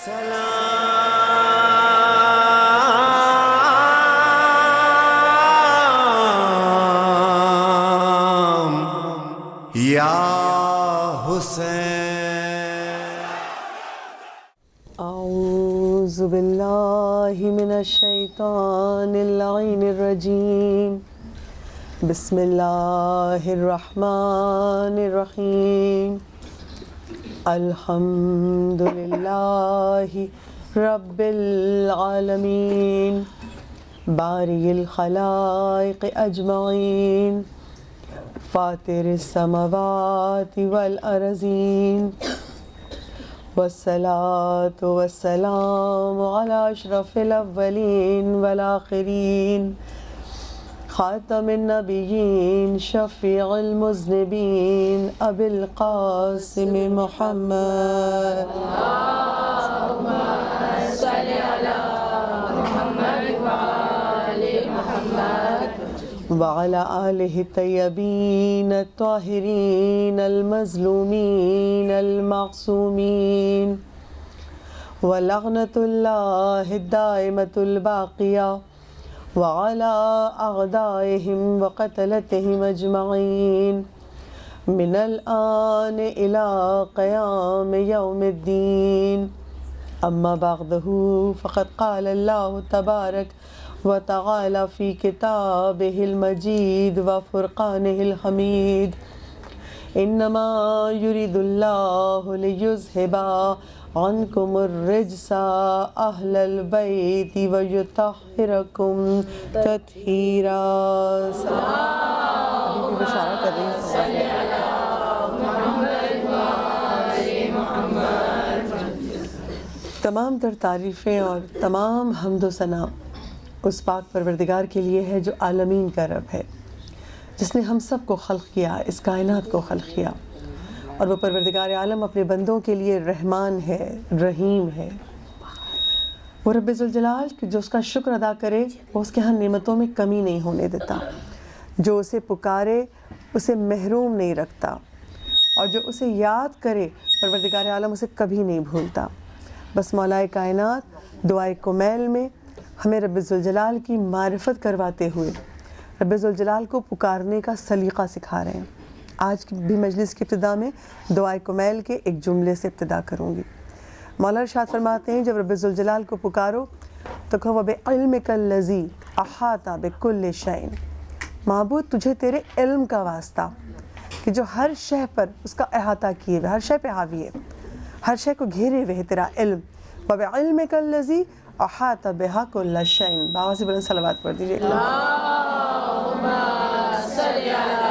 سلام یا حسین. اعوذ باللہ من الشیطان اللعین الرجیم. بسم اللہ الرحمن الرحیم. الحمد للہ رب العالمین باری الخلائق اجمعین فاطر السماوات والارضین والصلاة والسلام علی اشرف الاولین والآخرین خاتم النبیین شفیع المذنبین ابی القاسم محمد. اللہم صلی علی محمد وآل محمد وعلی آلہ الطیبین الطاہرین المظلومین المعصومین ولعنۃ اللہ الدائمۃ الباقیہ وعلى أعدائهم وقتلتهم أجمعين من الآن إلى قيام يوم الدين. أما بعده فقد قال الله تبارك وتعالى في كتابه المجيد وفرقانه الحميد إنما يريد الله ليذهب عنكم الرجس اہل البیت ویطہرکم تطہیرا. ابھی بشارہ کر رہی ہیں. تمام تر تعریفیں اور تمام حمد و ثنا اس پاک پروردگار کے لیے ہے جو عالمین کا رب ہے، جس نے ہم سب کو خلق کیا، اس کائنات کو خلق کیا. اور وہ پروردگار عالم اپنے بندوں کے لیے رحمان ہے، رحیم ہے. وہ رب ذوالجلال جو اس کا شکر ادا کرے وہ اس کے ہاں نعمتوں میں کمی نہیں ہونے دیتا. جو اسے پکارے اسے محروم نہیں رکھتا، اور جو اسے یاد کرے پروردگار عالم اسے کبھی نہیں بھولتا. بس مولا کائنات دعائے کمیل میں ہمیں رب ذوالجلال کی معرفت کرواتے ہوئے رب ذوالجلال کو پکارنے کا سلیقہ سکھا رہے ہیں. آج بھی مجلس کی ابتدا میں دعائے کمیل کے ایک جملے سے ابتدا کروں گی. مولا ارشاد فرماتے ہیں جب رب ذوالجلال کو پکارو تو کہو وَبِعِلْمِكَ الَّذِي أَحَاطَ بِكُلِّ شَيْءٍ. معبود تجھے تیرے علم کا واسطہ کہ جو ہر شے پر اس کا احاطہ کیے ہوئے، ہر شے پہ حاوی ہے، ہر شے کو گھیرے ہوئے ہے تیرا علم. وَبِعِلْمِكَ الَّذِي أَحَاطَ بِهَا كُلَّ شَيْءٍ. بابا سے بلند صلوات پڑھ دیجیے. اللہم صلی علی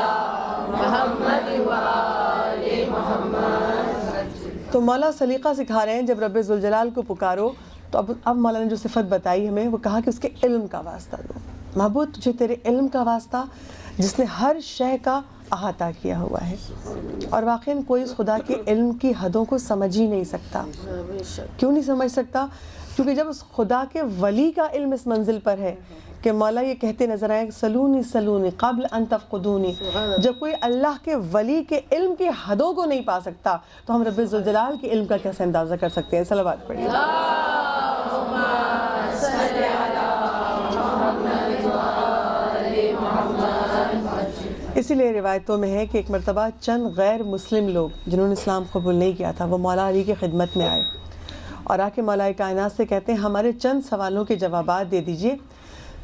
محمد وآل محمد. تو مولا سلیقہ سکھا رہے ہیں جب رب ذوالجلال کو پکارو تو اب مولا نے جو صفت بتائی ہمیں وہ کہا کہ اس کے علم کا واسطہ دو. معبود تجھے تیرے علم کا واسطہ جس نے ہر شے کا احاطہ کیا ہوا ہے، اور واقعاً کوئی اس خدا کے علم کی حدوں کو سمجھ ہی نہیں سکتا. کیوں نہیں سمجھ سکتا؟ کیونکہ جب اس خدا کے ولی کا علم اس منزل پر ہے کہ مولا یہ کہتے نظر آئے سلونی سلونی قبل ان تفقدونی. جب کوئی اللہ کے ولی کے علم کی حدوں کو نہیں پا سکتا تو ہم رب ذوالجلال کے علم کا کیسے اندازہ کر سکتے ہیں؟ صلوات پڑھیے. اللہم صلی علی محمد وآل محمد. اسی لیے روایتوں میں ہے کہ ایک مرتبہ چند غیر مسلم لوگ جنہوں نے اسلام قبول نہیں کیا تھا وہ مولا علی کی خدمت میں آئے اور آ کے مولا کائنات سے کہتے ہیں ہمارے چند سوالوں کے جوابات دے دیجئے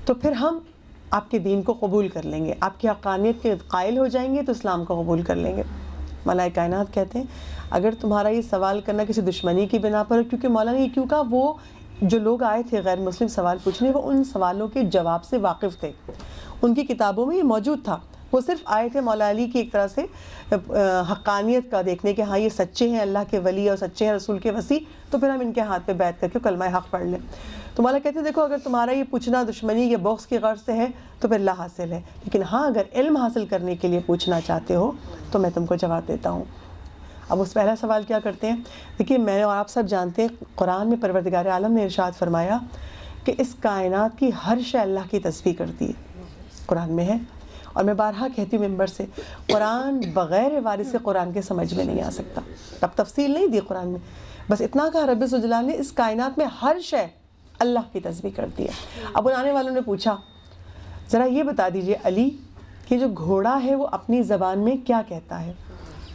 تو پھر ہم آپ کے دین کو قبول کر لیں گے، آپ کی حقانیت کے قائل ہو جائیں گے تو اسلام کو قبول کر لیں گے. مولا کائنات کہتے ہیں اگر تمہارا یہ سوال کرنا کسی دشمنی کی بنا پر، کیونکہ مولا نے یہ کیوں کہا، وہ جو لوگ آئے تھے غیر مسلم سوال پوچھنے وہ ان سوالوں کے جواب سے واقف تھے، ان کی کتابوں میں یہ موجود تھا. وہ صرف آئے تھے مولا علی کی ایک طرح سے حقانیت کا دیکھنے کہ ہاں یہ سچے ہیں اللہ کے ولی اور سچے ہیں رسول کے وسیع، تو پھر ہم ان کے ہاتھ پہ بیعت کر کے کلمہ حق پڑھ لیں. تو مولا کہتے ہیں دیکھو اگر تمہارا یہ پوچھنا دشمنی یا بغض کی غرض سے ہے تو پھر لا حاصل ہے، لیکن ہاں اگر علم حاصل کرنے کے لیے پوچھنا چاہتے ہو تو میں تم کو جواب دیتا ہوں. اب اس پہلا سوال کیا کرتے ہیں؟ دیکھیے میں اور آپ سب جانتے ہیں قرآن میں پروردگار عالم نے ارشاد فرمایا کہ اس کائنات کی ہر شے اللہ کی تسبیح کرتی ہے، قرآن میں ہے. اور میں بارہا کہتی ہوں ممبر سے قرآن بغیر وارث قرآن کے سمجھ میں نہیں آ سکتا. اب تفصیل نہیں دی قرآن میں، بس اتنا کہا رب ذوالجلال نے، اس کائنات میں ہر شے اللہ کی تسبیح کرتی ہے۔ اب ان آنے والوں نے پوچھا ذرا یہ بتا دیجئے علی کہ جو گھوڑا ہے وہ اپنی زبان میں کیا کہتا ہے؟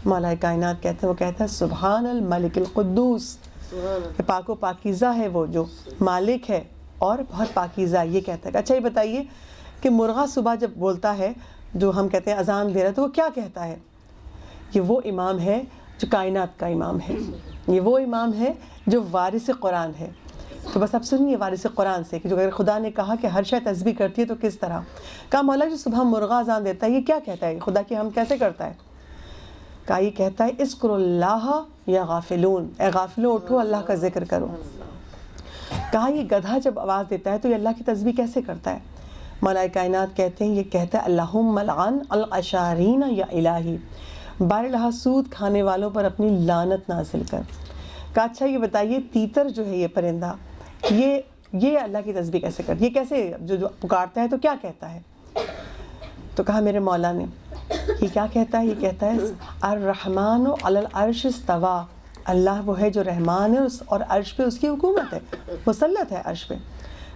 مولا کائنات کہتے ہیں، وہ کہتا ہے سبحان الملک القدوس، کہ پاک و پاکیزہ ہے وہ جو مالک ہے اور بہت پاکیزہ، یہ کہتا ہے۔ اچھا یہ بتائیے کہ مرغا صبح جب بولتا ہے، جو ہم کہتے ہیں اذان دے رہا ہے، تو وہ کیا کہتا ہے؟ یہ وہ امام ہے جو کائنات کا امام ہے، یہ وہ امام ہے جو وارث قرآن ہے۔ تو بس اب سنیے وارث قرآن سے کہ جو اگر خدا نے کہا کہ ہر شے تسبیح کرتی ہے تو کس طرح؟ کہا مولا جو صبح مرغا اذان دیتا ہے یہ کیا کہتا ہے؟ خدا کی ہم کیسے کرتا ہے؟ کہا یہ کہتا ہے اذکر اللہ یا غافلون، اے غافلوں اٹھو اللہ کا ذکر کرو۔ کہا یہ گدھا جب آواز دیتا ہے تو یہ اللہ کی تسبیح کیسے کرتا ہے؟ مولا کائنات کہتے ہیں یہ کہتا ہے اللہم لعن الاشارین یا الہی، بارلہا سود کھانے والوں پر اپنی لعنت نازل کر۔ کہا اچھا یہ بتائیے تیتر جو ہے یہ پرندہ، یہ اللہ کی تسبیح کیسے کرتا ہے؟ یہ کیسے جو پکارتا ہے تو کیا کہتا ہے؟ تو کہا میرے مولا نے یہ کیا کہتا ہے؟ یہ کہتا ہے الرحمن علی العرش استویٰ، اللہ وہ ہے جو رحمان ہے اور عرش پہ اس کی حکومت ہے، مسلط ہے عرش پہ۔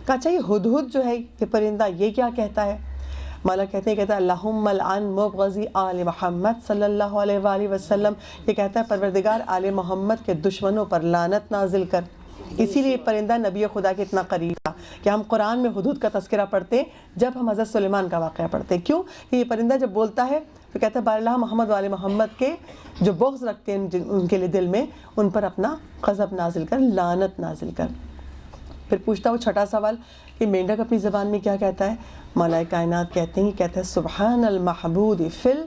کہا اچھا یہ ہدہد جو ہے یہ پرندہ یہ کیا کہتا ہے؟ مولا کہتے ہیں کہتا ہے اللہم لعن مبغضی آل محمد صلی اللہ علیہ وآلہ وسلم، یہ کہتا ہے پروردگار آل محمد کے دشمنوں پر لعنت نازل کر۔ اسی لیے پرندہ نبی خدا کے اتنا قریب تھا کہ ہم قرآن میں حدود کا تذکرہ پڑھتے ہیں جب ہم حضرت سلیمان کا واقعہ پڑھتے ہیں۔ کیوں کہ یہ پرندہ جب بولتا ہے تو کہتا ہے بارلہ محمد والے محمد کے جو بغض رکھتے ہیں ان کے لیے دل میں، ان پر اپنا غضب نازل کر، لعنت نازل کر۔ پھر پوچھتا وہ چھٹا سوال کہ مینڈک اپنی زبان میں کیا کہتا ہے؟ مولا کائنات کہتے ہیں کہتا ہے سبحان المحبود فل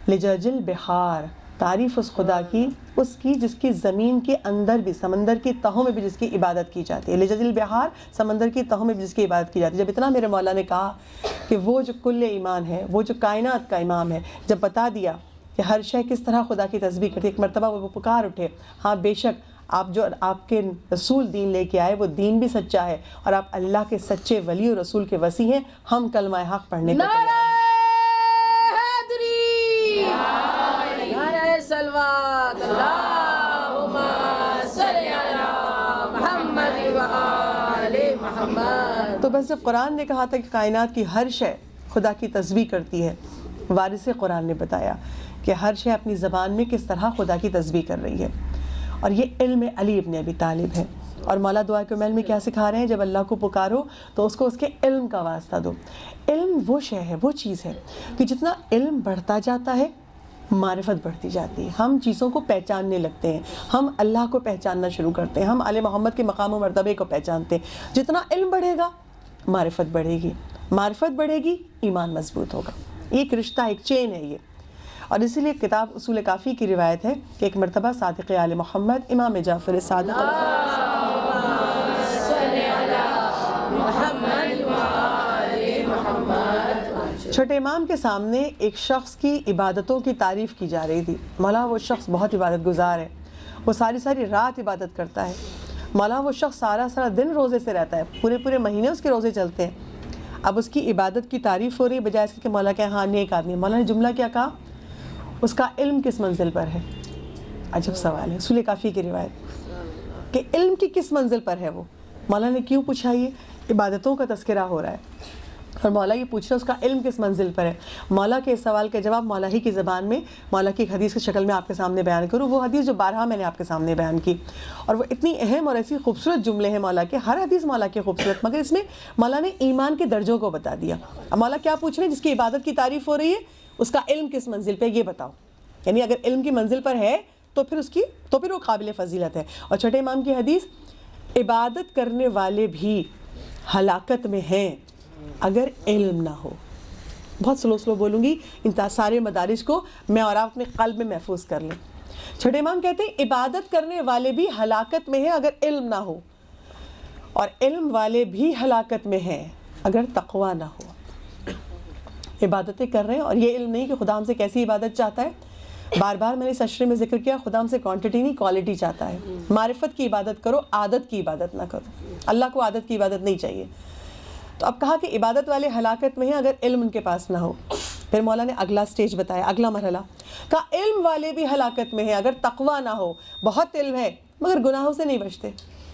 لجج البحار، تعریف اس خدا کی، اس کی جس کی زمین کے اندر بھی، سمندر کی تہوں میں بھی جس کی عبادت کی جاتی ہے، لجج البحار، سمندر کی تہوں میں بھی جس کی عبادت کی جاتی ہے۔ جب اتنا میرے مولا نے کہا کہ وہ جو کل ایمان ہے، وہ جو کائنات کا امام ہے، جب بتا دیا کہ ہر شے کس طرح خدا کی تسبیح کرتی ہے، ایک مرتبہ وہ پکار اٹھے ہاں بے شک آپ جو آپ کے رسول دین لے کے آئے وہ دین بھی سچا ہے اور آپ اللہ کے سچے ولی اور رسول کے وصی ہیں، ہم کلمہ حق پڑھنے کو تیار ہیں۔ صلوات اللہم صلی علی محمد و آل محمد۔ تو بس جب قرآن نے کہا تھا کہ کائنات کی ہر شے خدا کی تسبیح کرتی ہے، وارث قرآن نے بتایا کہ ہر شے اپنی زبان میں کس طرح خدا کی تسبیح کر رہی ہے، اور یہ علم علی ابن ابی طالب ہے۔ اور مولا دعا کے محل میں کیا سکھا رہے ہیں؟ جب اللہ کو پکارو تو اس کو اس کے علم کا واسطہ دو۔ علم وہ شے ہے، وہ چیز ہے کہ جتنا علم بڑھتا جاتا ہے معرفت بڑھتی جاتی ہے، ہم چیزوں کو پہچاننے لگتے ہیں، ہم اللہ کو پہچاننا شروع کرتے ہیں، ہم آل محمد کے مقام و مرتبے کو پہچانتے ہیں۔ جتنا علم بڑھے گا معرفت بڑھے گی، معرفت بڑھے گی ایمان مضبوط ہوگا۔ ایک رشتہ، ایک چین ہے یہ۔ اور اسی لیے کتاب اصول کافی کی روایت ہے کہ ایک مرتبہ صادق آل محمد امام جعفر صادق چھوٹے امام کے سامنے ایک شخص کی عبادتوں کی تعریف کی جا رہی تھی۔ مولا وہ شخص بہت عبادت گزار ہے، وہ ساری رات عبادت کرتا ہے۔ مولا وہ شخص سارا دن روزے سے رہتا ہے، پورے مہینے اس کے روزے چلتے ہیں۔ اب اس کی عبادت کی تعریف ہو رہی ہے، بجائے اس کے کہ مولا کہ ہاں نیک آدمی۔ مولا نے جملہ کیا کہا؟ اس کا علم کس منزل پر ہے؟ عجب سوال ہے، اصول کافی کی روایت کہ علم کی کس منزل پر ہے وہ۔ مولا نے کیوں پوچھا؟ یہ عبادتوں کا تذکرہ ہو رہا ہے اور مولا یہ پوچھ رہا ہے اس کا علم کس منزل پر ہے۔ مولا کے اس سوال کا جواب مولا ہی کی زبان میں، مولا کی ایک حدیث کی شکل میں آپ کے سامنے بیان کروں، وہ حدیث جو بارہا میں نے آپ کے سامنے بیان کی، اور وہ اتنی اہم اور ایسی خوبصورت جملے ہیں مولا کے، ہر حدیث مولا کی خوبصورت، مگر اس میں مولا نے ایمان کے درجوں کو بتا دیا۔ اب مولا کیا پوچھ رہے ہیں؟ جس کی عبادت کی تعریف ہو رہی ہے اس کا علم کس منزل پہ، یہ بتاؤ۔ یعنی اگر علم کی منزل پر ہے تو پھر وہ قابل فضیلت ہے۔ اور چھٹے امام کی حدیث، عبادت کرنے والے بھی ہلاکت میں ہیں اگر علم نہ ہو۔ بہت سلو بولوں گی، ان سارے مدارج کو میں اور آپ اپنے قلب میں محفوظ کر لیں۔ چھٹے امام کہتے ہیں عبادت کرنے والے بھی ہلاکت میں ہیں اگر علم نہ ہو، اور علم والے بھی ہلاکت میں ہیں اگر تقوی نہ ہو۔ عبادتیں کر رہے ہیں اور یہ علم نہیں کہ خدا ہم سے کیسی عبادت چاہتا ہے۔ بار میں نے اس اشرے میں ذکر کیا، خدا ہم سے کوانٹٹی نہیں کوالٹی چاہتا ہے۔ معرفت کی عبادت کرو، عادت کی عبادت نہ کرو۔ اللہ کو عادت کی عبادت نہیں چاہیے۔ تو اب کہا کہ عبادت والے ہلاکت میں ہیں اگر علم ان کے پاس نہ ہو۔ پھر مولا نے اگلا سٹیج بتایا، اگلا مرحلہ کہا علم والے بھی ہلاکت میں ہیں اگر تقوی نہ ہو۔ بہت علم ہے مگر گناہوں سے نہیں بچتے،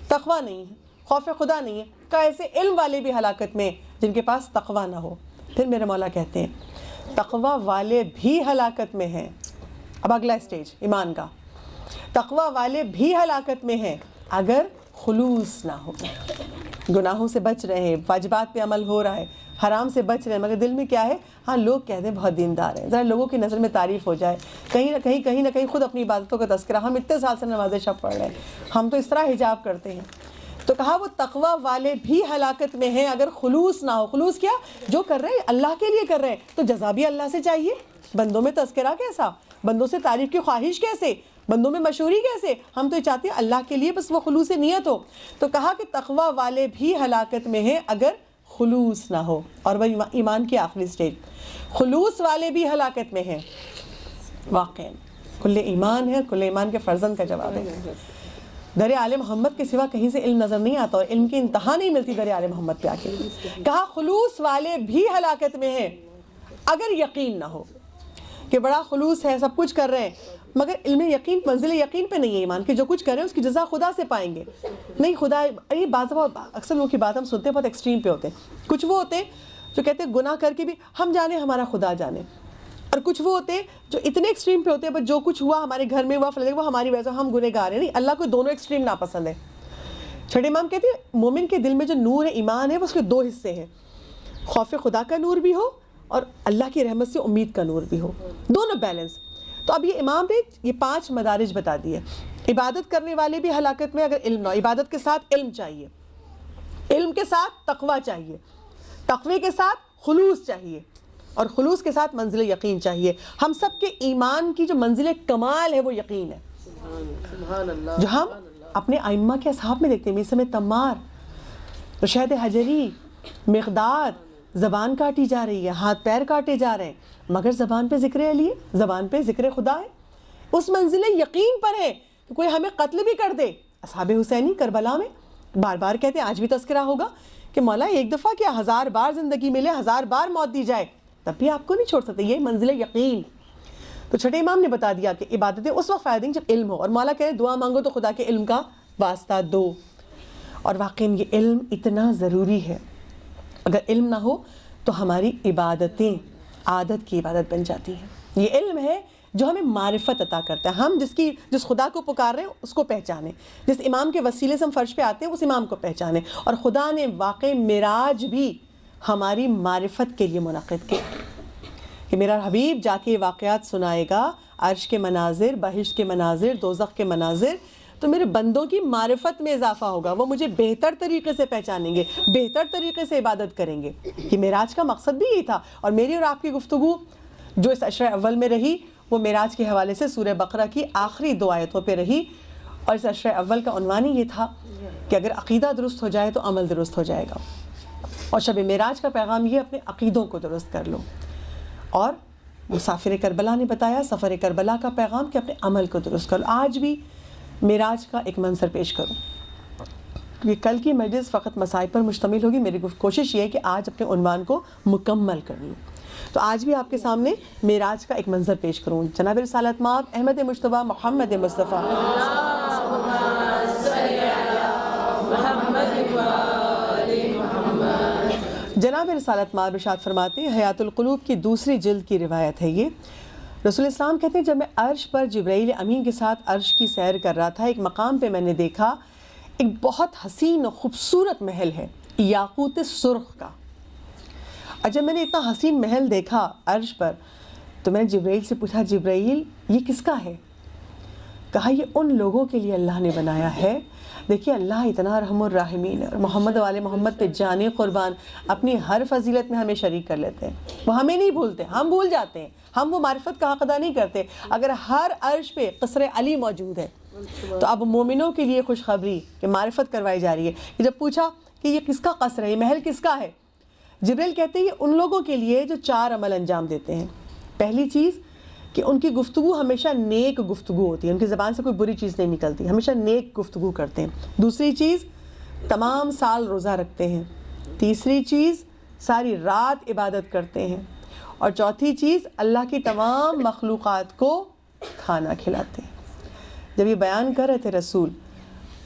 تقویٰ نہیں ہے، خوف خدا نہیں ہے. کہا ایسے علم والے بھی ہلاکت میں جن کے پاس تقویٰ نہ ہو. پھر میرے مولا کہتے ہیں تقویٰ والے بھی ہلاکت میں ہیں. اب اگلا اسٹیج ایمان کا. تقویٰ والے بھی ہلاکت میں ہیں اگر خلوص نہ ہو. گناہوں سے بچ رہے ہیں، واجبات پہ عمل ہو رہا ہے، حرام سے بچ رہے ہیں، مگر دل میں کیا ہے؟ ہاں لوگ کہتے ہیں بہت دیندار ہیں، ذرا لوگوں کی نظر میں تعریف ہو جائے، کہیں نہ کہیں خود اپنی عبادتوں کا تذکرہ. ہم اتنے سال سے نماز شب پڑھ رہے ہیں، ہم تو اس طرح حجاب کرتے ہیں. تو کہا وہ تقویٰ والے بھی ہلاکت میں ہیں اگر خلوص نہ ہو. خلوص کیا؟ جو کر رہے ہیں اللہ کے لیے کر رہے ہیں تو جزا بھی اللہ سے چاہیے. بندوں میں تذکرہ کیسا، بندوں سے تعریف کی خواہش کیسے، بندوں میں مشہوری کیسے؟ ہم تو چاہتے ہیں اللہ کے لیے بس وہ خلوص نیت ہو. تو کہا کہ تقویٰ والے بھی ہلاکت میں ہیں اگر خلوص نہ ہو. اور وہ ایمان کی آخری سٹیج، خلوص والے بھی ہلاکت میں ہیں. واقعا کل ایمان ہے، کل ایمان کے فرزند کا جواب ہے. در آل محمد کے سوا کہیں سے علم نظر نہیں آتا اور علم کی انتہا نہیں ملتی در آل محمد پہ آ کے. کہا خلوص والے بھی ہلاکت میں ہیں اگر یقین نہ ہو کہ بڑا خلوص ہے، سب کچھ کر رہے ہیں، مگر علم یقین، منزل یقین پہ نہیں ہے ایمان کہ جو کچھ کر رہے ہیں اس کی جزا خدا سے پائیں گے. نہیں خدا، یہ بعض اکثر لوگوں کی بات ہم سنتے ہیں بہت ایکسٹریم پہ ہوتے ہیں. کچھ وہ ہوتے ہیں جو کہتے ہیں گناہ کر کے بھی ہم جانے ہمارا خدا جانے، اور کچھ وہ ہوتے ہیں جو اتنے ایکسٹریم پہ ہوتے ہیں بس جو کچھ ہوا ہمارے گھر میں ہوا فلاں وہ ہماری وجہ سے ہم گنہ گار ہیں. نہیں، اللہ کو دونوں ایکسٹریم ناپسند ہے. چھٹے امام کہتے ہیں مومن کے دل میں جو نور ہے، ایمان ہے، وہ اس کے دو حصے ہیں، خوف خدا کا نور بھی ہو اور اللہ کی رحمت سے امید کا نور بھی ہو، دونوں بیلنس. تو اب یہ امام نے یہ 5 مدارج بتا دیے. عبادت کرنے والے بھی ہلاکت میں اگر علم نہ ہو. عبادت کے ساتھ علم چاہیے، علم کے ساتھ تقویٰ چاہیے، تقوی کے ساتھ خلوص چاہیے، اور خلوص کے ساتھ منزل یقین چاہیے. ہم سب کے ایمان کی جو منزل کمال ہے وہ یقین ہے، جو ہم اپنے ائمہ کے اصحاب میں دیکھتے ہیں. میثم تمار، رشید حجری، مقداد، زبان کاٹی جا رہی ہے، ہاتھ پیر کاٹے جا رہے ہیں، مگر زبان پہ ذکر علی ہے، زبان پہ ذکر خدا ہے. اس منزل یقین پر ہے کہ کوئی ہمیں قتل بھی کر دے. اصحاب حسینی کربلا میں بار بار کہتے ہیں، آج بھی تذکرہ ہوگا کہ مولا ایک دفعہ کیا 1000 بار زندگی ملے، 1000 بار موت دی جائے، تب بھی آپ کو نہیں چھوڑ سکتے. یہ منزل یقین. تو چھٹے امام نے بتا دیا کہ عبادتیں اس وقت فائدہ جب علم ہو، اور مولا کہے دعا مانگو تو خدا کے علم کا واسطہ دو. اور واقعی یہ علم اتنا ضروری ہے. اگر علم نہ ہو تو ہماری عبادتیں عادت کی عبادت بن جاتی ہیں. یہ علم ہے جو ہمیں معرفت عطا کرتا ہے. ہم جس خدا کو پکار رہے ہیں اس کو پہچانیں، جس امام کے وسیلے سے ہم فرش پہ آتے ہیں اس امام کو پہچانیں. اور خدا نے واقعی معراج بھی ہماری معرفت کے لیے منعقد کیا کہ میرا حبیب جا کے واقعات سنائے گا، عرش کے مناظر، بہشت کے مناظر، دوزخ کے مناظر، تو میرے بندوں کی معرفت میں اضافہ ہوگا. وہ مجھے بہتر طریقے سے پہچانیں گے، بہتر طریقے سے عبادت کریں گے. کہ معراج کا مقصد بھی یہی تھا. اور میری اور آپ کی گفتگو جو اس عشرہ اول میں رہی وہ معراج کے حوالے سے سورہ بقرہ کی آخری 2 آیتوں پہ رہی. اور اس عشرہ اول کا عنوان ہی یہ تھا کہ اگر عقیدہ درست ہو جائے تو عمل درست ہو جائے گا. اور شب معراج کا پیغام یہ اپنے عقیدوں کو درست کر لو. اور مسافر کربلا نے بتایا سفر کربلا کا پیغام کہ اپنے عمل کو درست کر لو. آج بھی معراج کا ایک منظر پیش کروں. یہ کل کی مجلس فقط مسائل پر مشتمل ہوگی. میری کوشش یہ ہے کہ آج اپنے عنوان کو مکمل کر لوں. تو آج بھی آپ کے سامنے معراج کا ایک منظر پیش کروں. جناب رسالت مآب احمد مجتبیٰ محمد مصطفیٰ جناب رسالت مآب ارشاد فرماتے ہیں، حیات القلوب کی دوسری جلد کی روایت ہے یہ. رسول اسلام کہتے ہیں جب میں عرش پر جبرائیل امین کے ساتھ عرش کی سیر کر رہا تھا، ایک مقام پہ میں نے دیکھا ایک بہت حسین و خوبصورت محل ہے یاقوت سرخ کا. اور جب میں نے اتنا حسین محل دیکھا عرش پر تو میں نے جبرائیل سے پوچھا، جبرائیل یہ کس کا ہے؟ کہا یہ ان لوگوں کے لیے اللہ نے بنایا ہے. دیکھیے اللہ اتنا رحم الراحمین ہے، اور محمد والے محمد پہ جانے قربان اپنی ہر فضیلت میں ہمیں شریک کر لیتے ہیں. وہ ہمیں نہیں بھولتے، ہم بھول جاتے ہیں، ہم وہ معرفت کا حق ادا نہیں کرتے. اگر ہر عرش پہ قصر علی موجود ہے تو اب مومنوں کے لیے خوشخبری کہ معرفت کروائی جا رہی ہے. کہ جب پوچھا کہ یہ کس کا قصر ہے، یہ محل کس کا ہے، جبرائیل کہتے ہیں یہ ان لوگوں کے لیے جو 4 عمل انجام دیتے ہیں. پہلی چیز کہ ان کی گفتگو ہمیشہ نیک گفتگو ہوتی ہے، ان کی زبان سے کوئی بری چیز نہیں نکلتی، ہمیشہ نیک گفتگو کرتے ہیں. دوسری چیز تمام سال روزہ رکھتے ہیں. تیسری چیز ساری رات عبادت کرتے ہیں. اور چوتھی چیز اللہ کی تمام مخلوقات کو کھانا کھلاتے ہیں. جب یہ بیان کر رہے تھے رسول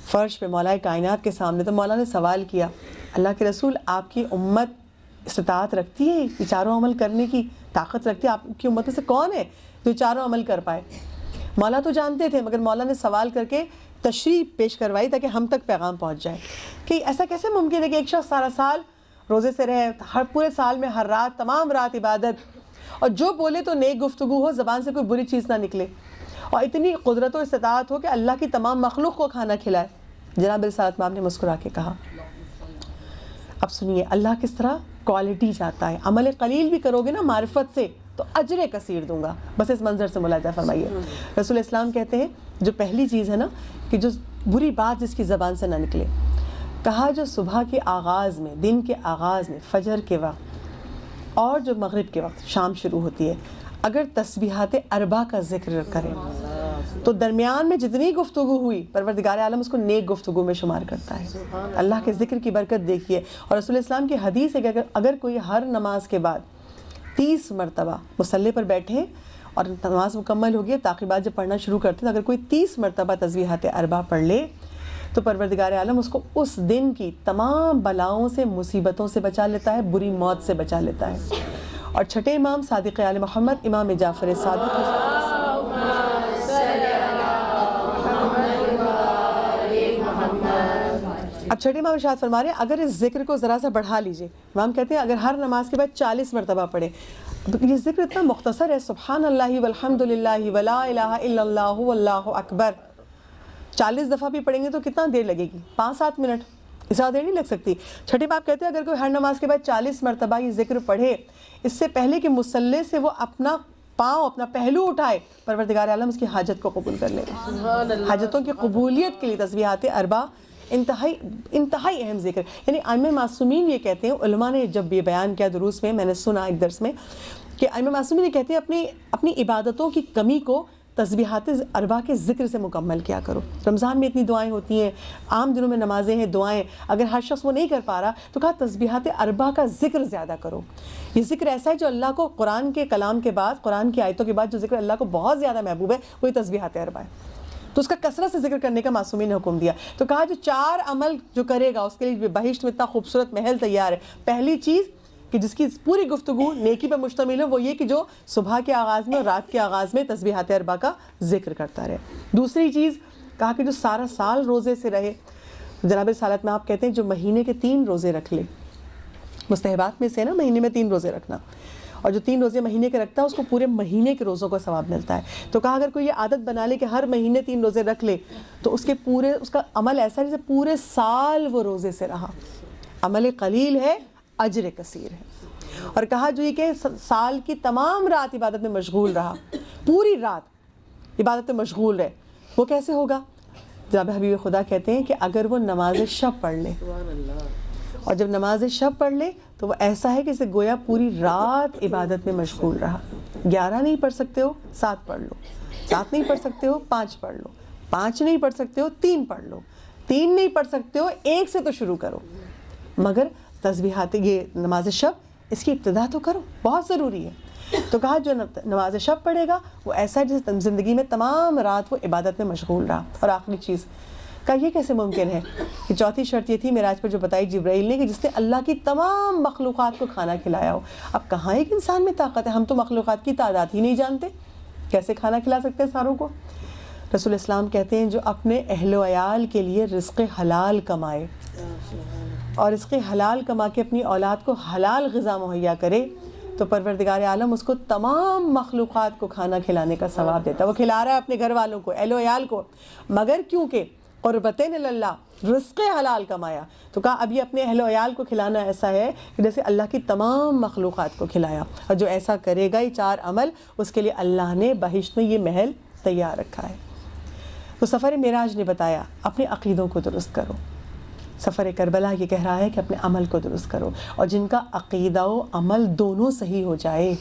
فرش پہ مولا کائنات کے سامنے، تو مولا نے سوال کیا اللہ کے رسول آپ کی امت استطاعت رکھتی ہے یہ چاروں عمل کرنے کی طاقت رکھتی ہے؟ آپ کی امت میں سے کون ہے جو چاروں عمل کر پائے؟ مولا تو جانتے تھے مگر مولا نے سوال کر کے تشریح پیش کروائی تاکہ ہم تک پیغام پہنچ جائے کہ ایسا کیسے ممکن ہے کہ ایک شخص سارا سال روزے سے رہے، ہر پورے سال میں ہر رات تمام رات عبادت، اور جو بولے تو نیک گفتگو ہو، زبان سے کوئی بری چیز نہ نکلے، اور اتنی قدرت و استطاعت ہو کہ اللہ کی تمام مخلوق کو کھانا کھلائے۔ جناب رسالت مآب نے مسکرا کے کہا اب سنیے اللہ کس طرح کوالٹی چاہتا ہے، عمل قلیل بھی کرو گے نا معرفت سے تو اجر کثیر دوں گا، بس اس منظر سے ملاحظہ فرمائیے۔ رسول اسلام کہتے ہیں جو پہلی چیز ہے نا کہ جو بری بات جس کی زبان سے نہ نکلے، کہا جو صبح کے آغاز میں، دن کے آغاز میں، فجر کے وقت اور جو مغرب کے وقت شام شروع ہوتی ہے، اگر تسبیحات اربع کا ذکر کریں تو درمیان میں جتنی گفتگو ہوئی پروردگار عالم اس کو نیک گفتگو میں شمار کرتا ہے۔ اللہ کے ذکر کی برکت دیکھیے، اور رسول اسلام کی حدیث ہے کہ اگر کوئی ہر نماز کے بعد 30 مرتبہ مصلی پر بیٹھے اور نماز مکمل ہوگی، تعقیبات جب پڑھنا شروع کرتے ہیں تو اگر کوئی 30 مرتبہ تسبیحات اربع پڑھ لے تو پروردگار عالم اس کو اس دن کی تمام بلاؤں سے، مصیبتوں سے بچا لیتا ہے، بری موت سے بچا لیتا ہے۔ اور چھٹے امام صادق آل محمد امام جعفر صادق، اب چھٹے امام ارشاد فرما رہے ہیں اگر اس ذکر کو ذرا سا بڑھا لیجئے، امام کہتے ہیں اگر ہر نماز کے بعد 40 مرتبہ پڑھے، یہ ذکر اتنا مختصر ہے، سبحان اللہ والحمد للہ ولا الہ الا اللہ واللہ اکبر، 40 دفعہ بھی پڑھیں گے تو کتنا دیر لگے گی؟ 5-7 منٹ، اس زیادہ دیر نہیں لگ سکتی۔ چھٹے باپ کہتے ہیں اگر کوئی ہر نماز کے بعد 40 مرتبہ یہ ذکر پڑھے، اس سے پہلے کہ مصلی سے وہ اپنا پاؤں، اپنا پہلو اٹھائے، پروردگار عالم اس کی حاجت کو قبول کر لے گا۔ حاجتوں کی قبولیت کے لیے تسبیحات اربع انتہائی اہم ذکر، یعنی ائمہ معصومین یہ کہتے ہیں، علماء نے جب یہ بیان کیا دروس میں، میں نے سنا ایک درس میں کہ ائمہ معصومین یہ کہتے ہیں اپنی عبادتوں کی کمی کو تسبیحات اربع کے ذکر سے مکمل کیا کرو۔ رمضان میں اتنی دعائیں ہوتی ہیں، عام دنوں میں نمازیں ہیں، دعائیں، اگر ہر شخص وہ نہیں کر پا رہا تو کہا تسبیحات اربع کا ذکر زیادہ کرو۔ یہ ذکر ایسا ہے جو اللہ کو قرآن کے کلام کے بعد، قرآن کی آیتوں کے بعد جو ذکر اللہ کو بہت زیادہ محبوب ہے وہی تسبیحات اربع ہے، تو اس کا کثرت سے ذکر کرنے کا معصومین نے حکم دیا۔ تو کہا جو 4 عمل جو کرے گا اس کے لیے بہشت میں اتنا خوبصورت محل تیار ہے۔ پہلی چیز کہ جس کی پوری گفتگو نیکی پر مشتمل ہو وہ یہ کہ جو صبح کے آغاز میں اور رات کے آغاز میں تسبیحات اربع کا ذکر کرتا رہے۔ دوسری چیز کہا کہ جو سارا سال روزے سے رہے، جناب رسالت میں آپ کہتے ہیں جو مہینے کے 3 روزے رکھ لے، مستحبات میں سے نا مہینے میں 3 روزے رکھنا، اور جو 3 روزے مہینے کے رکھتا ہے اس کو پورے مہینے کے روزوں کا ثواب ملتا ہے۔ تو کہا اگر کوئی یہ عادت بنا لے کہ ہر مہینے 3 روزے رکھ لے تو اس کا عمل ایسا ہے جیسے پورے سال وہ روزے سے رہا۔ عمل قلیل ہے، اجر کثیر ہے۔ اور کہا جو یہ کہ سال کی تمام رات عبادت میں مشغول رہا، پوری رات عبادت میں مشغول رہے، وہ کیسے ہوگا؟ جناب حبیب خدا کہتے ہیں کہ اگر وہ نماز شب پڑھ لے، اور جب نماز شب پڑھ لے تو وہ ایسا ہے کہ اسے گویا پوری رات عبادت میں مشغول رہا۔ 11 نہیں پڑھ سکتے ہو 7 پڑھ لو، 7 نہیں پڑھ سکتے ہو 5 پڑھ لو، 5 نہیں پڑھ سکتے ہو 3 پڑھ لو، 3 نہیں پڑھ سکتے ہو 1 سے تو شروع کرو، مگر تسبیحات یہ نماز شب اس کی ابتدا تو کرو، بہت ضروری ہے۔ تو کہا جو نماز شب پڑھے گا وہ ایسا ہے جیسے زندگی میں تمام رات وہ عبادت میں مشغول رہا۔ اور آخری چیز کہا یہ کیسے ممکن ہے کہ چوتھی شرط یہ تھی معراج پر جو بتائی جبرائیل نے کہ جس نے اللہ کی تمام مخلوقات کو کھانا کھلایا ہو۔ اب کہاں ایک انسان میں طاقت ہے، ہم تو مخلوقات کی تعداد ہی نہیں جانتے، کیسے کھانا کھلا سکتے ہیں ساروں کو؟ رسول اسلام کہتے ہیں جو اپنے اہل و عیال کے لیے رزق حلال کمائے اور رزق حلال کما کے اپنی اولاد کو حلال غذا مہیا کرے تو پروردگار عالم اس کو تمام مخلوقات کو کھانا کھلانے کا ثواب دیتا ہے۔ وہ کھلا رہا ہے اپنے گھر والوں کو، اہل و عیال کو، مگر کیونکہ قربتین اللہ، رزق حلال کمایا، تو کہا اب یہ اپنے اہل و عیال کو کھلانا ایسا ہے کہ جیسے اللہ کی تمام مخلوقات کو کھلایا، اور جو ایسا کرے گا یہ 4 عمل اس کے لیے اللہ نے بہشت میں یہ محل تیار رکھا ہے۔ تو سفر معراج نے بتایا اپنے عقیدوں کو درست کرو، سفر کربلا یہ کہہ رہا ہے کہ اپنے عمل کو درست کرو، اور جن کا عقیدہ و عمل دونوں صحیح ہو جائے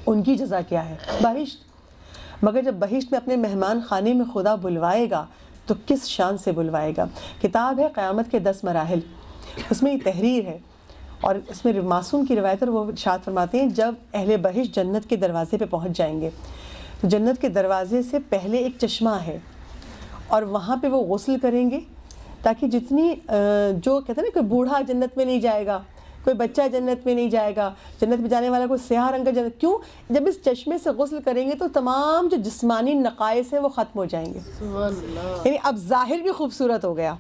ان کی جزا کیا ہے؟ بہشت۔ مگر جب بہشت میں اپنے مہمان خانے میں خدا بلوائے گا تو کس شان سے بلوائے گا؟ کتاب ہے قیامت کے 10 مراحل، اس میں یہ تحریر ہے، اور اس میں معصوم کی روایت ہے، وہ ارشاد فرماتے ہیں جب اہل بہشت جنت کے دروازے پہ پہنچ جائیں گے تو جنت کے دروازے سے پہلے ایک چشمہ ہے، اور وہاں پہ وہ غسل کریں گے تاکہ جتنی جو کہتے ہیں نا کہ بوڑھا جنت میں نہیں جائے گا، کوئی بچہ جنت میں نہیں جائے گا، جنت میں جانے والا کوئی سیاہ رنگ کا جنت، کیوں؟ جب اس چشمے سے غسل کریں گے تو تمام جو جسمانی نقائص ہیں وہ ختم ہو جائیں گے، یعنی اب ظاہر بھی خوبصورت ہو گیا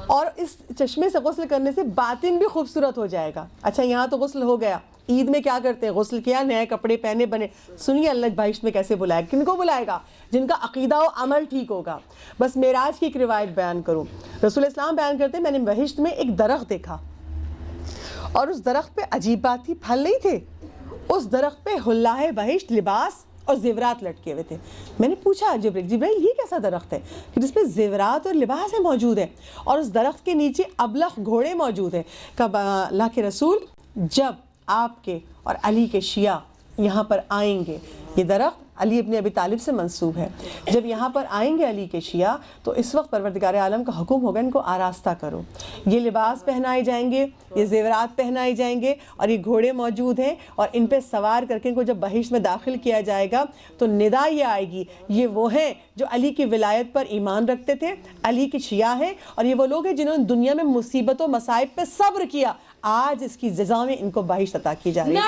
اور اس چشمے سے غسل کرنے سے باطن بھی خوبصورت ہو جائے گا۔ اچھا یہاں تو غسل ہو گیا، عید میں کیا کرتے ہیں؟ غسل کیا، نئے کپڑے پہنے، بنے۔ سنیے اللہ بہشت میں کیسے بلائے گا، کن کو بلائے گا؟ جن کا عقیدہ و عمل ٹھیک ہوگا۔ بس معراج کی ایک روایت بیان کروں، رسول اسلام بیان کرتے ہیں میں نے بہشت میں ایک درخت دیکھا اور اس درخت پہ عجیب بات تھی، پھل نہیں تھے، اس درخت پہ حلہ بہشت، لباس اور زیورات لٹکے ہوئے تھے۔ میں نے پوچھا جبرائیل یہ کیسا درخت ہے کہ جس پہ زیورات اور لباس موجود ہیں اور اس درخت کے نیچے ابلخ گھوڑے موجود ہیں؟ کہ اللہ کے رسول جب آپ کے اور علی کے شیعہ یہاں پر آئیں گے، یہ درخت علی ابن ابی طالب سے منسوب ہے، جب یہاں پر آئیں گے علی کے شیعہ تو اس وقت پروردگار عالم کا حکم ہوگا ان کو آراستہ کرو، یہ لباس پہنائے جائیں گے، یہ زیورات پہنائے جائیں گے اور یہ گھوڑے موجود ہیں اور ان پہ سوار کر کے ان کو جب بہشت میں داخل کیا جائے گا تو ندا یہ آئے گی یہ وہ ہیں جو علی کی ولایت پر ایمان رکھتے تھے، علی کے شیعہ ہیں، اور یہ وہ لوگ ہیں جنہوں نے دنیا میں مصیبت و مصائب پہ صبر کیا، آج اس کی جزا میں ان کو بہشت عطا کی جا رہی ہے۔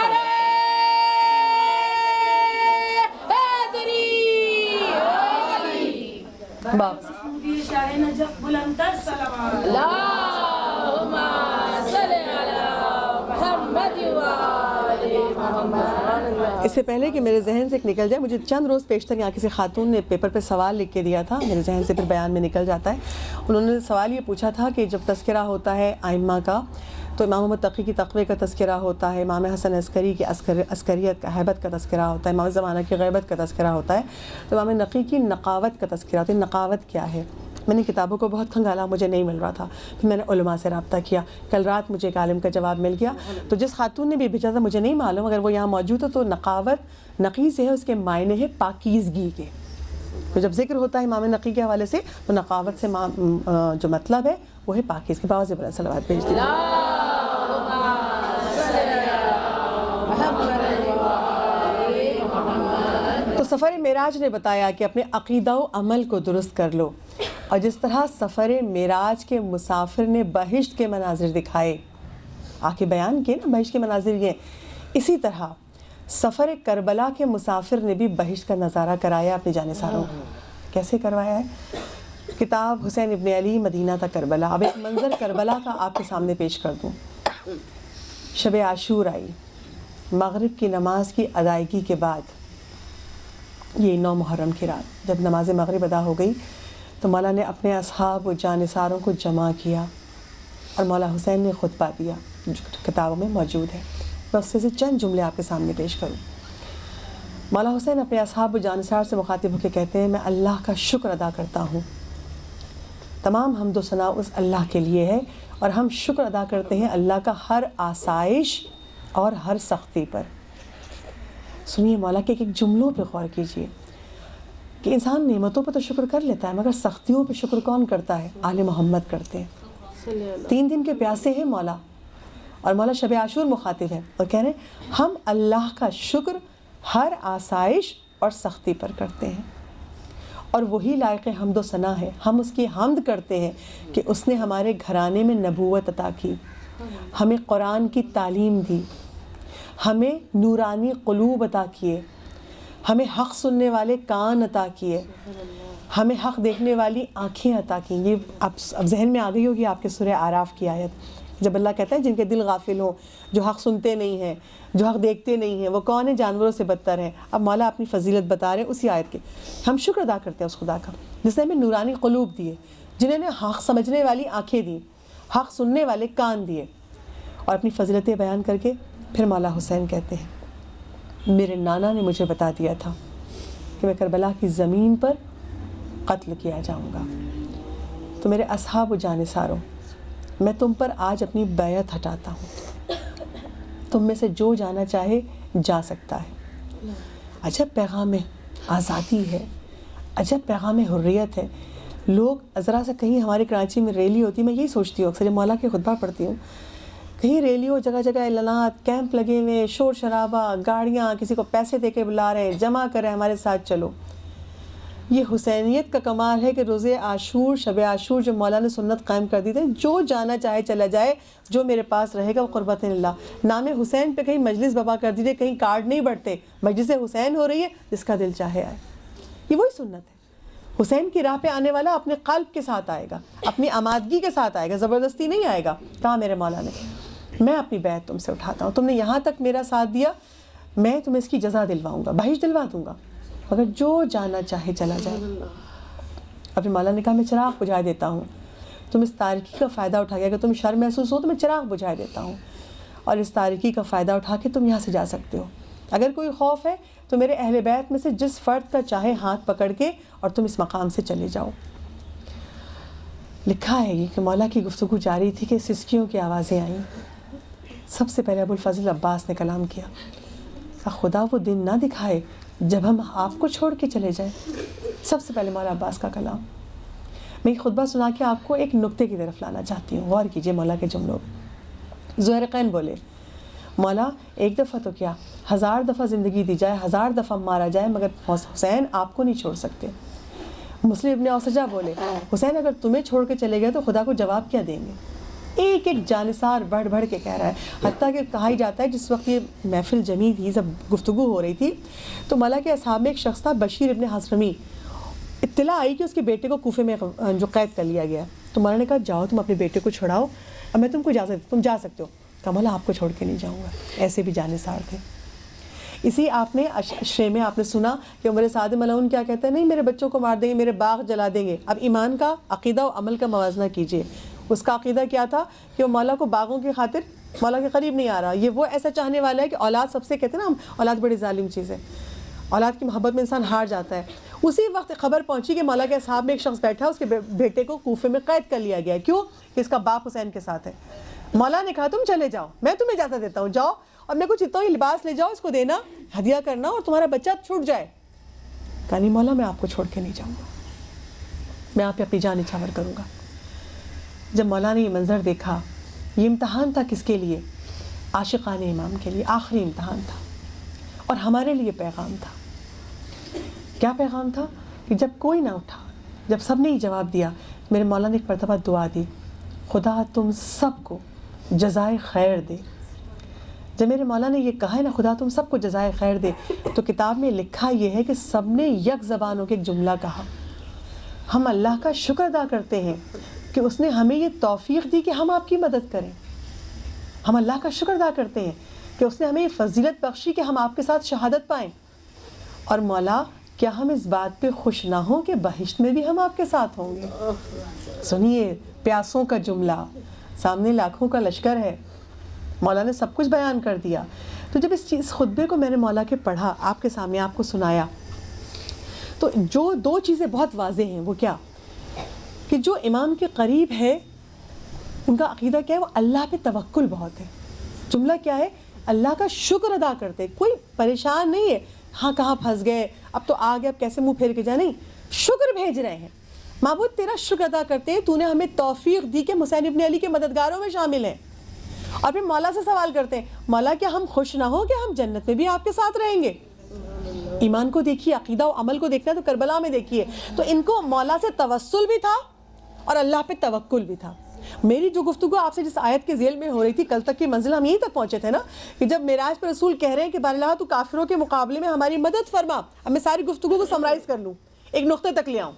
شاہ نجف بلندر سلام اللہم صلی علی محمد وآل محمد۔ اس سے پہلے کہ میرے ذہن سے ایک نکل جائے، مجھے چند روز پیشتر یہاں کسی خاتون نے پیپر پہ سوال لکھ کے دیا تھا، میرے ذہن سے پھر بیان میں نکل جاتا ہے۔ انہوں نے سوال یہ پوچھا تھا کہ جب تذکرہ ہوتا ہے ائمہ کا تو امام محمد تقی کی تقوی کا تذکرہ ہوتا ہے، امام حسن عسکری کی عسکریت کا حیبت کا تذکرہ ہوتا ہے، امام زمانہ کی غیبت کا تذکرہ ہوتا ہے، تو امام نقی کی نقاوت کا تذکرہ ہوتا ہے۔ نقاوت کیا ہے؟ میں نے کتابوں کو بہت کھنگالا، مجھے نہیں مل رہا تھا، پھر میں نے علماء سے رابطہ کیا، کل رات مجھے ایک عالم کا جواب مل گیا، تو جس خاتون نے بھی بھیجا تھا مجھے نہیں معلوم، اگر وہ یہاں موجود ہے تو نقاوت نقی سے ہے، اس کے معنی ہے پاکیزگی کے، تو جب ذکر ہوتا ہے امام نقی کے حوالے سے تو نقاوت سے جو مطلب ہے وہ ہے پاکیزگی۔ باوازِ بلند صلوات بھیج دیجیے۔ تو سفر معراج نے بتایا کہ اپنے عقیدہ و عمل کو درست کر لو، اور جس طرح سفر معراج کے مسافر نے بہشت کے مناظر دکھائے، آ کے بیان کیے نا بہشت کے مناظر یہ، اسی طرح سفر کربلا کے مسافر نے بھی بہشت کا نظارہ کرایا اپنی جانثاروں کو۔ کیسے کروایا ہے؟ کتاب حسین ابن علی مدینہ تا کربلا۔ اب ایک منظر کربلا کا آپ کے سامنے پیش کر دوں۔ شب عاشور آئی، مغرب کی نماز کی ادائیگی کے بعد، یہ 9 محرم کی رات جب نماز مغرب ادا ہو گئی تو مولا نے اپنے اصحاب و جانثاروں کو جمع کیا اور مولا حسین نے خطبہ دیا جو کتابوں میں موجود ہے۔ میں اس سے چند جملے آپ کے سامنے پیش کروں۔ مولا حسین اپنے اصحاب و جانثار سے مخاطب ہو کے کہتے ہیں، میں اللہ کا شکر ادا کرتا ہوں، تمام حمد و ثنا اس اللہ کے لیے ہے، اور ہم شکر ادا کرتے ہیں اللہ کا ہر آسائش اور ہر سختی پر۔ سنیے مولا کے ایک جملوں پہ غور کیجئے کہ انسان نعمتوں پہ تو شکر کر لیتا ہے مگر سختیوں پہ شکر کون کرتا ہے؟ آل محمد کرتے ہیں۔ 3 دن کے پیاسے ہیں مولا، اور مولا شب عاشور مخاطب ہے اور کہہ رہے ہیں ہم اللہ کا شکر ہر آسائش اور سختی پر کرتے ہیں، اور وہی لائق حمد و ثنا ہے، ہم اس کی حمد کرتے ہیں کہ اس نے ہمارے گھرانے میں نبوت عطا کی، ہمیں قرآن کی تعلیم دی، ہمیں نورانی قلوب عطا کیے، ہمیں حق سننے والے کان عطا کیے، ہمیں حق دیکھنے والی آنکھیں عطا کی۔ یہ اب ذہن میں آ گئی ہوگی آپ کے سورہ اعراف کی آیت، جب اللہ کہتا ہے جن کے دل غافل ہوں، جو حق سنتے نہیں ہیں، جو حق دیکھتے نہیں ہیں، وہ کون ہیں؟ جانوروں سے بدتر ہیں۔ اب مولا اپنی فضیلت بتا رہے ہیں اسی آیت کے۔ ہم شکر ادا کرتے ہیں اس خدا کا جس نے ہمیں نورانی قلوب دیے، جنہوں نے حق سمجھنے والی آنکھیں دی، حق سننے والے کان دیے، اور اپنی فضیلتیں بیان کر کے پھر مولا حسین کہتے ہیں میرے نانا نے مجھے بتا دیا تھا کہ میں کربلا کی زمین پر قتل کیا جاؤں گا، تو میرے اصحاب و جانثاروں، میں تم پر آج اپنی بیعت ہٹاتا ہوں، تم میں سے جو جانا چاہے جا سکتا ہے۔ عجب پیغام آزادی ہے، عجب پیغام حریت ہے۔ لوگ ذرا سا کہیں ہمارے کراچی میں ریلی ہوتی ہے، میں یہی سوچتی ہوں اکثر مولا کے خطبہ پڑھتی ہوں، کہیں ریلی ہو، جگہ جگہ اعلانات، کیمپ لگے ہوئے، شور شرابہ، گاڑیاں، کسی کو پیسے دے کے بلا رہے ہیں، جمع کر رہے ہیں ہمارے ساتھ چلو۔ یہ حسینیت کا کمال ہے کہ روز عاشور، شب عاشور جو مولا نے سنت قائم کر دی تھی، جو جانا چاہے چلا جائے، جو میرے پاس رہے گا وہ قربت اللہ۔ نام حسین پہ کہیں مجلس بابا کر دیجیے، کہیں کارڈ نہیں بڑھتے، مجلس حسین ہو رہی ہے، جس کا دل چاہے آئے۔ یہ وہی سنت ہے۔ حسین کی راہ پہ آنے والا اپنے قلب کے ساتھ آئے گا، اپنی آمادگی کے ساتھ آئے گا، زبردستی نہیں آئے گا۔ کہا میرے مولا نے میں اپنی بیعت تم سے اٹھاتا ہوں، تم نے یہاں تک میرا ساتھ دیا، میں تمہیں اس کی جزا دلواؤں گا، بخشش دلوا دوں گا، مگر جو جانا چاہے چلا جائے۔ اپنے مولا نے کہا میں چراغ بجھا دیتا ہوں، تم اس تاریکی کا فائدہ اٹھا کے، اگر تم شر محسوس ہو تو میں چراغ بجھا دیتا ہوں، اور اس تاریکی کا فائدہ اٹھا کے تم یہاں سے جا سکتے ہو۔ اگر کوئی خوف ہے تو میرے اہل بیت میں سے جس فرد کا چاہے ہاتھ پکڑ کے اور تم اس مقام سے چلے جاؤ۔ لکھا ہے یہ کہ مولا کی گفتگو جاری تھی کہ سسکیوں کی آوازیں آئیں۔ سب سے پہلے ابوالفضل عباس نے کلام کیا، کہ خدا وہ دن نہ دکھائے جب ہم آپ کو چھوڑ کے چلے جائیں۔ سب سے پہلے مولا عباس کا کلام۔ میں یہ خطبہ سنا کے آپ کو ایک نقطے کی طرف لانا چاہتی ہوں، غور کیجئے مولا کے جملوں میں۔ زہرقین بولے مولا ایک دفعہ تو کیا 1000 دفعہ زندگی دی جائے، 1000 دفعہ مارا جائے، مگر حسین آپ کو نہیں چھوڑ سکتے۔ مسلم ابن اوسجہ بولے حسین اگر تمہیں چھوڑ کے چلے گئے تو خدا کو جواب کیا دیں گے؟ ایک ایک جانثار بڑھ بڑھ کے کہہ رہا ہے۔ حتیٰ کہ کہا ہی جاتا ہے جس وقت یہ محفل جمی تھی، جب گفتگو ہو رہی تھی، تو مولا کے اصحاب میں ایک شخص تھا بشیر ابن حضرمی، اطلاع آئی کہ اس کے بیٹے کو کوفے میں جو قید کر لیا گیا، تو مولا نے کہا جاؤ تم اپنے بیٹے کو چھڑاؤ، اب میں تم کو اجازت، تم جا سکتے ہو۔ کہا مولا آپ کو چھوڑ کے نہیں جاؤں گا۔ ایسے بھی جانثار تھے۔ اسی آپ نے اشرے میں آپ نے سنا کہ عمر سعد ملعون کیا کہتے ہیں، نہیں میرے بچوں کو مار دیں گے، میرے باغ جلا دیں گے۔ اب ایمان کا عقیدہ و عمل کا موازنہ کیجئے۔ اس کا عقیدہ کیا تھا کہ وہ مولا کو باغوں کی خاطر مولا کے قریب نہیں آ رہا۔ یہ وہ ایسا چاہنے والا ہے کہ اولاد سب سے کہتے ہیں نا، ہم اولاد بڑی ظالم چیز ہے، اولاد کی محبت میں انسان ہار جاتا ہے۔ اسی وقت خبر پہنچی کہ مولا کے اصحاب میں ایک شخص بیٹھا ہے، اس کے بیٹے کو کوفے میں قید کر لیا گیا ہے۔ کیوں؟ کہ اس کا باپ حسین کے ساتھ ہے۔ مولا نے کہا تم چلے جاؤ، میں تمہیں اجازت دیتا ہوں، جاؤ اور میں کچھ اتنا ہی لباس لے جاؤ، اس کو دینا، ہدیہ کرنا، اور تمہارا بچہ چھوٹ جائے۔ کہا نہیں مولا میں آپ کو چھوڑ کے نہیں جاؤں گا، میں آپ پہ اپنی جان نچھاور کروں گا۔ جب مولا نے یہ منظر دیکھا، یہ امتحان تھا کس کے لیے؟ عاشقان امام کے لیے، آخری امتحان تھا، اور ہمارے لیے پیغام تھا۔ کیا پیغام تھا؟ کہ جب کوئی نہ اٹھا، جب سب نے ہی جواب دیا، میرے مولا نے ایک مرتبہ دعا دی، خدا تم سب کو جزائے خیر دے۔ جب میرے مولا نے یہ کہا ہے نا خدا تم سب کو جزائے خیر دے، تو کتاب میں لکھا یہ ہے کہ سب نے یک زبان ہو کے ایک جملہ کہا، ہم اللہ کا شکر ادا کرتے ہیں کہ اس نے ہمیں یہ توفیق دی کہ ہم آپ کی مدد کریں۔ ہم اللہ کا شکر ادا کرتے ہیں کہ اس نے ہمیں یہ فضیلت بخشی کہ ہم آپ کے ساتھ شہادت پائیں، اور مولا کیا ہم اس بات پہ خوش نہ ہوں کہ بہشت میں بھی ہم آپ کے ساتھ ہوں گے؟ سنیے پیاسوں کا جملہ، سامنے لاکھوں کا لشکر ہے، مولا نے سب کچھ بیان کر دیا۔ تو جب اس خطبے کو میں نے مولا کے پڑھا، آپ کے سامنے آپ کو سنایا، تو جو دو چیزیں بہت واضح ہیں، وہ کیا کہ جو امام کے قریب ہے ان کا عقیدہ کیا ہے؟ وہ اللہ پہ توکل بہت ہے۔ جملہ کیا ہے؟ اللہ کا شکر ادا کرتے، کوئی پریشان نہیں ہے، ہاں کہاں پھنس گئے، اب تو آ گئے، اب کیسے منہ پھیر کے جائے، نہیں، شکر بھیج رہے ہیں، معبود تیرا شکر ادا کرتے ہیں، تو نے ہمیں توفیق دی کہ حسین ابن علی کے مددگاروں میں شامل ہیں۔ اور پھر مولا سے سوال کرتے ہیں، مولا کیا ہم خوش نہ ہوں کہ ہم جنت میں بھی آپ کے ساتھ رہیں گے؟ ایمان کو دیکھیے، عقیدہ و عمل کو دیکھنا تو کربلا میں دیکھیے۔ تو ان کو مولا سے توسل بھی تھا اور اللہ پہ توکل بھی تھا۔ میری جو گفتگو آپ سے جس آیت کے ذیل میں ہو رہی تھی، کل تک کی منزل ہم یہیں تک پہنچے تھے نا، کہ جب معراج پہ رسول کہہ رہے ہیں کہ بار اللہ تو کافروں کے مقابلے میں ہماری مدد فرما۔ اب میں ساری گفتگو کو سمرائز کر لوں، ایک نقطے تک لے آؤں،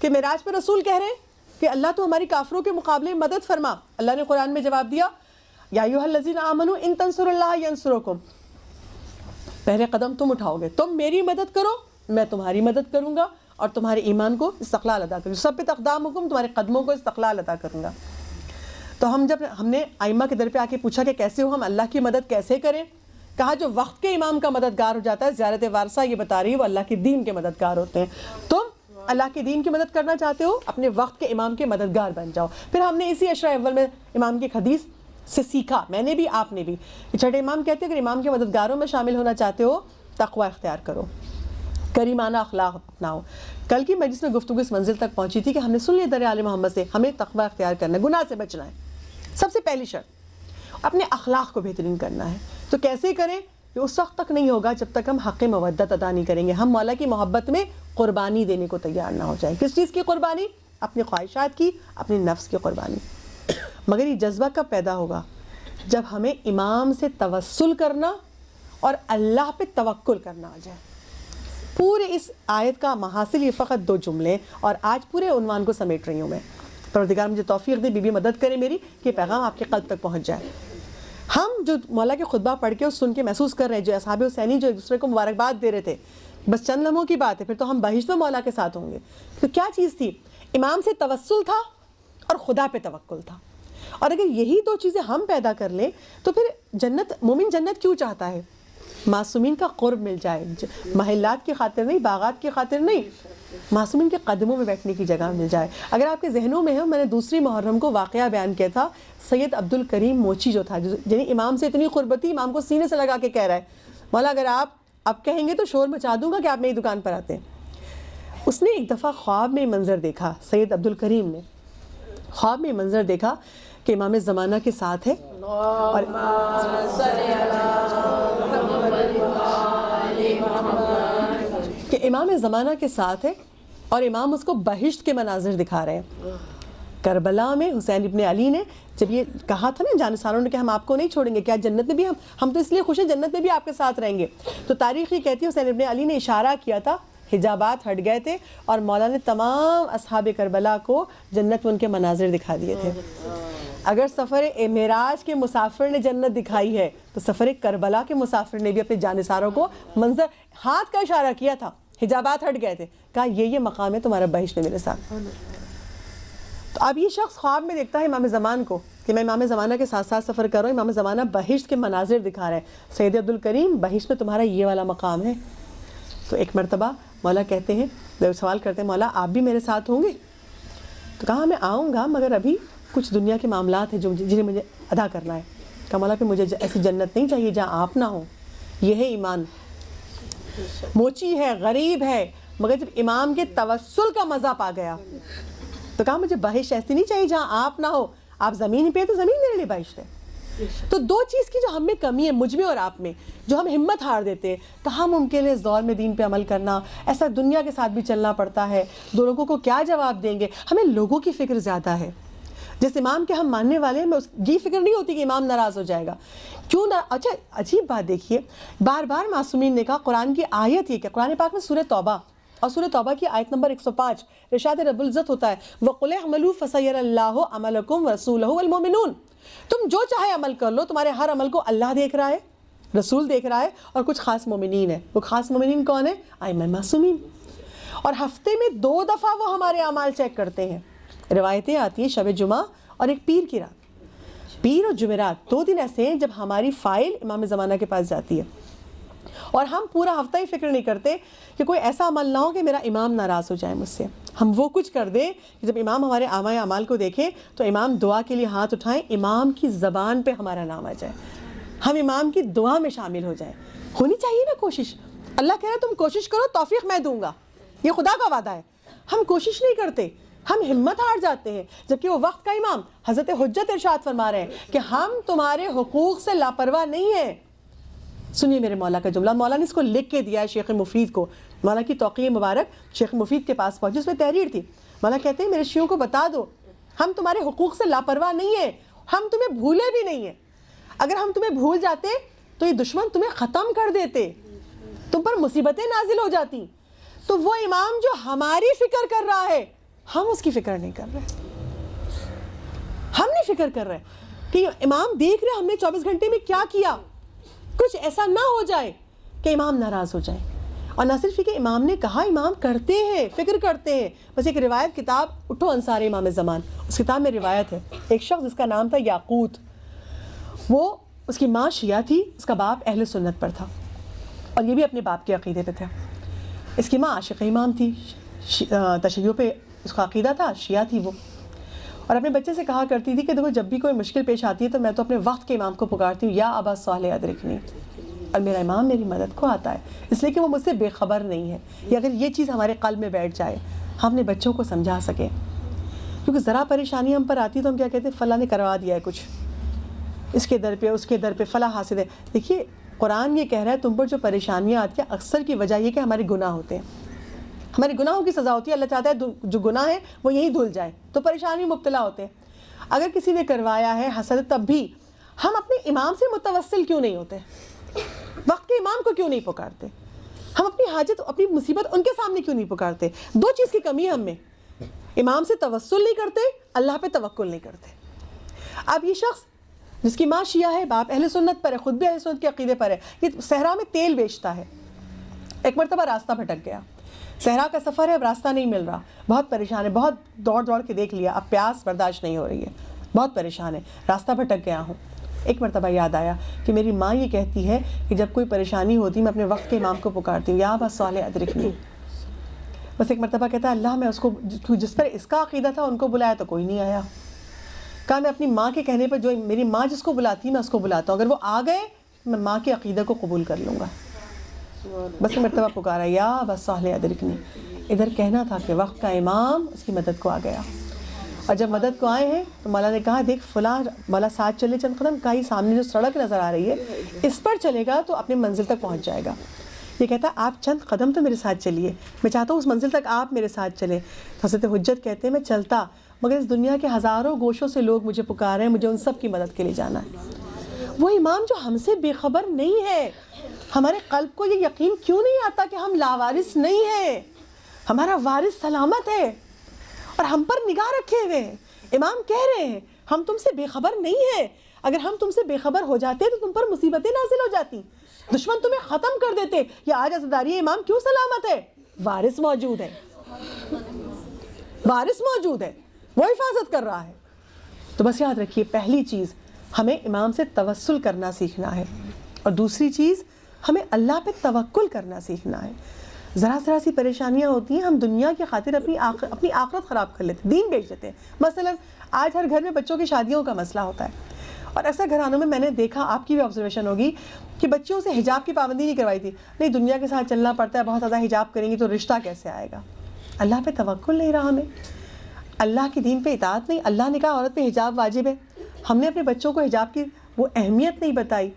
کہ معراج پہ رسول کہہ رہے ہیں کہ اللہ تو ہماری کافروں کے مقابلے میں مدد فرما۔ اللہ نے قرآن میں جواب دیا، یا ایھا الذین آمنوا ان تنصروا اللہ ینصرکم، پہلے قدم تم اٹھاؤ گے، تم میری مدد کرو، میں تمہاری مدد کروں گا اور تمہارے ایمان کو استقلال ادا کروں گا، سب پہ اقدامکم، تمہارے قدموں کو استقلال ادا کروں گا۔ تو ہم نے ائمہ کے در پہ آ کے پوچھا کہ کیسے ہو، ہم اللہ کی مدد کیسے کریں؟ کہا جو وقت کے امام کا مددگار ہو جاتا ہے، زیارت وارثہ یہ بتا رہی ہے وہ اللہ کے دین کے مددگار ہوتے ہیں۔ تم اللہ کے دین کی مدد کرنا چاہتے ہو، اپنے وقت کے امام کے مددگار بن جاؤ۔ پھر ہم نے اسی عشرہ اول میں امام کی ایک حدیث سے سیکھا، میں نے بھی آپ نے بھی، چھٹے امام کہتے ہیں اگر امام کے مددگاروں میں شامل ہونا چاہتے ہو تقوی اختیار کرو، کریمانہ اخلاق اپناؤ۔ کل کی مجلس میں گفتگو اس منزل تک پہنچی تھی کہ ہم نے سن لیا در آل محمد سے، ہمیں تقوی اختیار کرنا ہے، گناہ سے بچنا ہے، سب سے پہلی شرط، اپنے اخلاق کو بہترین کرنا ہے۔ تو کیسے کریں؟ یہ اس وقت تک نہیں ہوگا جب تک ہم حق مودت ادا نہیں کریں گے، ہم مولا کی محبت میں قربانی دینے کو تیار نہ ہو جائیں۔ کس چیز کی قربانی؟ اپنی خواہشات کی، اپنے نفس کی قربانی۔ مگر یہ جذبہ کب پیدا ہوگا؟ جب ہمیں امام سے توسل کرنا اور اللہ پہ توکل کرنا آ جائے۔ پورے اس آیت کا محاصل یہ فقط 2 جملے، اور آج پورے عنوان کو سمیٹ رہی ہوں میں۔ پروردگار مجھے توفیق دے، بی بی مدد کرے میری کہ پیغام آپ کے قلب تک پہنچ جائے۔ ہم جو مولا کے خطبہ پڑھ کے اور سن کے محسوس کر رہے ہیں، جو اصحاب حسینی جو ایک دوسرے کو مبارکباد دے رہے تھے، بس چند لمحوں کی بات ہے، پھر تو ہم بہشت میں مولا کے ساتھ ہوں گے۔ تو کیا چیز تھی؟ امام سے توسل تھا اور خدا پہ توکل تھا۔ اور اگر یہی 2 چیزیں ہم پیدا کر لیں تو پھر جنت، مومن جنت کیوں چاہتا ہے؟ معصومین کا قرب مل جائے، محلات کی خاطر نہیں، باغات کی خاطر نہیں، معصومین کے قدموں میں بیٹھنے کی جگہ مل جائے۔ اگر آپ کے ذہنوں میں ہے، میں نے دوسری محرم کو واقعہ بیان کیا تھا، سید عبد الکریم موچی جو تھا، جنہیں امام سے اتنی قربت تھی، امام کو سینے سے لگا کے کہہ رہا ہے مولا اگر آپ اب کہیں گے تو شور مچا دوں گا کہ آپ میری دکان پر آتے ہیں۔ اس نے ایک دفعہ خواب میں منظر دیکھا، سید عبد الکریم نے خواب میں منظر دیکھا کہ امام زمانہ کے ساتھ ہے، اور کہ امام زمانہ کے ساتھ ہے اور امام اس کو بہشت کے مناظر دکھا رہے ہیں۔ کربلا میں حسین ابن علی نے جب یہ کہا تھا نا جانثاروں نے کہ ہم آپ کو نہیں چھوڑیں گے، کیا جنت میں بھی ہم تو اس لیے خوش ہیں جنت میں بھی آپ کے ساتھ رہیں گے، تو تاریخ یہ کہتی ہے حسین ابن علی نے اشارہ کیا تھا، حجابات ہٹ گئے تھے اور مولا نے تمام اصحاب کربلا کو جنت میں ان کے مناظر دکھا دیے تھے۔ اگر سفر معراج کے مسافر نے جنت دکھائی ہے تو سفر کربلا کے مسافر نے بھی اپنے جانثاروں کو منظر ہاتھ کا اشارہ کیا تھا، حجابات ہٹ گئے تھے، کہا یہ مقام ہے تمہارا بہشت میں میرے ساتھ۔ تو اب یہ شخص خواب میں دیکھتا ہے امام زمان کو کہ میں امام زمانہ کے ساتھ ساتھ سفر کر رہا ہوں، امام زمانہ بہشت کے مناظر دکھا رہے ہیں، سید عبد الکریم بہشت میں تمہارا یہ والا مقام ہے۔ تو ایک مرتبہ مولا کہتے ہیں، سوال کرتے ہیں مولا آپ بھی میرے ساتھ ہوں گے؟ تو کہا میں آؤں گا مگر ابھی کچھ دنیا کے معاملات ہیں جنہیں مجھے ادا کرنا ہے۔ کہا مولا پھر مجھے ایسی جنت نہیں چاہیے جہاں آپ نہ ہوں، یہ ہے ایمان۔ موچی ہے، غریب ہے، مگر جب امام کے توسل کا مزہ پا گیا تو کہا مجھے بہشت ایسی نہیں چاہیے جہاں آپ نہ ہو، آپ زمین پہ تو زمین میرے لیے بہشت ہے۔ تو 2 چیز کی جو ہم میں کمی ہے، مجھ میں اور آپ میں، جو ہم ہمت ہار دیتے ہیں، تو ہم ممکن ہے اس دور میں دین پہ عمل کرنا، ایسا دنیا کے ساتھ بھی چلنا پڑتا ہے، 2 لوگوں کو کیا جواب دیں گے، ہمیں لوگوں کی فکر زیادہ ہے۔ جس امام کے ہم ماننے والے ہیں یہ فکر نہیں ہوتی کہ امام ناراض ہو جائے گا، کیوں نہ۔ اچھا عجیب بات دیکھیے، بار بار معصومین نے کہا، قرآن کی آیت یہ کہ قرآن پاک میں سورہ توبہ اور سورہ توبہ کی آیت نمبر 105 ارشاد رب العزت ہوتا ہے وَقُلِ اعْمَلُوا فَسَيَرَى اللَّهُ عَمَلَكُمْ وَرَسُولُهُ وَالْمُؤْمِنُونَ، تم جو چاہے عمل کر لو، تمہارے ہر عمل کو اللہ دیکھ رہا ہے، رسول دیکھ رہا ہے، اور کچھ خاص مومنین ہیں۔ وہ خاص مومنین کون ہیں؟ ائمہ معصومین۔ اور ہفتے میں 2 دفعہ وہ ہمارے اعمال چیک کرتے ہیں۔ روایتیں آتی ہیں شب جمعہ اور ایک پیر کی رات، پیر اور جمعرات 2 دن ایسے ہیں جب ہماری فائل امام زمانہ کے پاس جاتی ہے، اور ہم پورا ہفتہ ہی فکر نہیں کرتے کہ کوئی ایسا عمل نہ ہو کہ میرا امام ناراض ہو جائے مجھ سے۔ ہم وہ کچھ کر دیں کہ جب امام ہمارے اعمال کو دیکھیں تو امام دعا کے لیے ہاتھ اٹھائیں، امام کی زبان پہ ہمارا نام آ جائے، ہم امام کی دعا میں شامل ہو جائیں۔ ہونی چاہیے نا کوشش، اللہ کہہ رہا ہے تم کوشش کرو توفیق میں دوں گا، یہ خدا کا وعدہ ہے۔ ہم کوشش نہیں کرتے، ہم ہمت ہار جاتے ہیں، جبکہ وہ وقت کا امام حضرت حجت ارشاد فرما رہے ہیں کہ ہم تمہارے حقوق سے لاپرواہ نہیں ہیں۔ سنیے میرے مولا کا جملہ، مولا نے اس کو لکھ کے دیا ہے شیخ مفید کو، مولا کی توقیع مبارک شیخ مفید کے پاس پہنچی، اس میں تحریر تھی۔ مولا کہتے ہیں میرے شیعوں کو بتا دو ہم تمہارے حقوق سے لاپرواہ نہیں ہیں، ہم تمہیں بھولے بھی نہیں ہیں۔ اگر ہم تمہیں بھول جاتے تو یہ دشمن تمہیں ختم کر دیتے، تم پر مصیبتیں نازل ہو جاتی۔ تو وہ امام جو ہماری فکر کر رہا ہے، ہم اس کی فکر نہیں کر رہے، ہم نہیں فکر کر رہے کہ امام دیکھ رہے ہم نے 24 گھنٹے میں کیا کیا، کچھ ایسا نہ ہو جائے کہ امام ناراض ہو جائے۔ اور نہ صرف یہ کہ امام نے کہا، امام کرتے ہیں، فکر کرتے ہیں۔ بس ایک روایت کتاب اٹھو انصار امام زمان، اس کتاب میں روایت ہے ایک شخص جس کا نام تھا یاقوت، وہ اس کی ماں شیعہ تھی، اس کا باپ اہل سنت پر تھا، اور یہ بھی اپنے باپ کے عقیدے پہ تھا۔ اس کی ماں عاشق امام تھی، تشیع پہ اس کا عقیدہ تھا، شیعہ تھی وہ، اور اپنے بچے سے کہا کرتی تھی کہ دیکھو جب بھی کوئی مشکل پیش آتی ہے تو میں تو اپنے وقت کے امام کو پکارتی ہوں، یا ابا صالح ادرکنی، اور میرا امام میری مدد کو آتا ہے، اس لیے کہ وہ مجھ سے بے خبر نہیں ہے۔ یا اگر یہ چیز ہمارے قلب میں بیٹھ جائے، ہم اپنے بچوں کو سمجھا سکیں، کیونکہ ذرا پریشانی ہم پر آتی ہے تو ہم کیا کہتے ہیں، فلاں نے کروا دیا ہے کچھ، اس کے در پہ اس کے در پہ فلاں حاصل ہے۔ دیکھیے قرآن یہ کہہ رہا ہے تم پر جو پریشانیاں آتی ہیں اکثر کی وجہ یہ کہ ہمارے گناہ ہوتے ہیں، ہمارے گناہوں کی سزا ہوتی ہے، اللہ چاہتا ہے جو گناہ ہے وہ یہیں دھل جائے، تو پریشانی میں مبتلا ہوتے ہیں۔ اگر کسی نے کروایا ہے حسد تب بھی ہم اپنے امام سے متوسل کیوں نہیں ہوتے؟ وقت کے امام کو کیوں نہیں پکارتے؟ ہم اپنی حاجت اپنی مصیبت ان کے سامنے کیوں نہیں پکارتے؟ دو چیز کی کمی ہے ہم میں، امام سے توسل نہیں کرتے، اللہ پہ توکل نہیں کرتے۔ اب یہ شخص جس کی ماں شیعہ ہے، باپ اہل سنت پر ہے، خود بھی اہل سنت کے عقیدے پر ہے، یہ صحرا میں تیل بیچتا ہے، ایک مرتبہ راستہ بھٹک گیا، صحرا کا سفر ہے، اب راستہ نہیں مل رہا، بہت پریشان ہے، بہت دوڑ کے دیکھ لیا، اب پیاس برداشت نہیں ہو رہی ہے، بہت پریشان ہے، راستہ بھٹک گیا ہوں۔ ایک مرتبہ یاد آیا کہ میری ماں یہ کہتی ہے کہ جب کوئی پریشانی ہوتی میں اپنے وقت کے امام کو پکارتی ہوں، یا بس صالح ادرکنی۔ بس ایک مرتبہ کہتا ہے اللہ میں اس کو جس پر اس کا عقیدہ تھا ان کو بلایا تو کوئی نہیں آیا، کہا میں اپنی ماں کے کہنے پر جو میری ماں جس کو بلاتی میں اس کو بلاتا ہوں، اگر وہ آ گئے میں ماں کے عقیدہ کو قبول کر لوں گا۔ بس ایک مرتبہ پکارا یا بس صالح ادرکنی، ادھر کہنا تھا کہ وقت کا امام اس کی مدد کو آ گیا، اور جب مدد کو آئے ہیں تو مولا نے کہا دیکھ فلاں مولا ساتھ چلے چند قدم، کہیں سامنے جو سڑک نظر آ رہی ہے اس پر چلے گا تو اپنی منزل تک پہنچ جائے گا۔ یہ کہتا آپ چند قدم تو میرے ساتھ چلیے، میں چاہتا ہوں اس منزل تک آپ میرے ساتھ چلیں۔ تو حضرت حجت کہتے ہیں میں چلتا، مگر اس دنیا کے ہزاروں گوشوں سے لوگ مجھے پکار ہیں، مجھے ان سب کی مدد کے لیے جانا ہے۔ وہ امام جو ہم سے بے خبر نہیں ہے، ہمارے قلب کو یہ یقین کیوں نہیں آتا کہ ہم لاوارث نہیں ہیں، ہمارا وارث سلامت ہے اور ہم پر نگاہ رکھے ہوئے ہیں۔ امام کہہ رہے ہیں ہم تم سے بے خبر نہیں ہیں، اگر ہم تم سے بے خبر ہو جاتے تو تم پر مصیبتیں نازل ہو جاتی، دشمن تمہیں ختم کر دیتے، یہ آج عزاداری امام کیوں سلامت ہے؟ وارث موجود ہے، وارث موجود ہے، وہ حفاظت کر رہا ہے۔ تو بس یاد رکھیے پہلی چیز ہمیں امام سے توسل کرنا سیکھنا ہے، اور دوسری چیز ہمیں اللہ پہ توکل کرنا سیکھنا ہے۔ ذرا سی پریشانیاں ہوتی ہیں، ہم دنیا کی خاطر اپنی آخرت خراب کر لیتے ہیں، دین بیچ دیتے ہیں۔ مثلا آج ہر گھر میں بچوں کی شادیوں کا مسئلہ ہوتا ہے، اور ایسے گھرانوں میں نے دیکھا، آپ کی بھی آبزرویشن ہوگی، کہ بچوں سے حجاب کی پابندی نہیں کروائی تھی، نہیں دنیا کے ساتھ چلنا پڑتا ہے، بہت زیادہ حجاب کریں گی تو رشتہ کیسے آئے گا؟ اللہ پہ توکل نہیں رہا ہمیں، اللہ کے دین پہ اطاعت نہیں۔ اللہ نے کہا عورت پہ حجاب واجب ہے، ہم نے اپنے بچوں کو حجاب کی وہ اہمیت نہیں بتائی،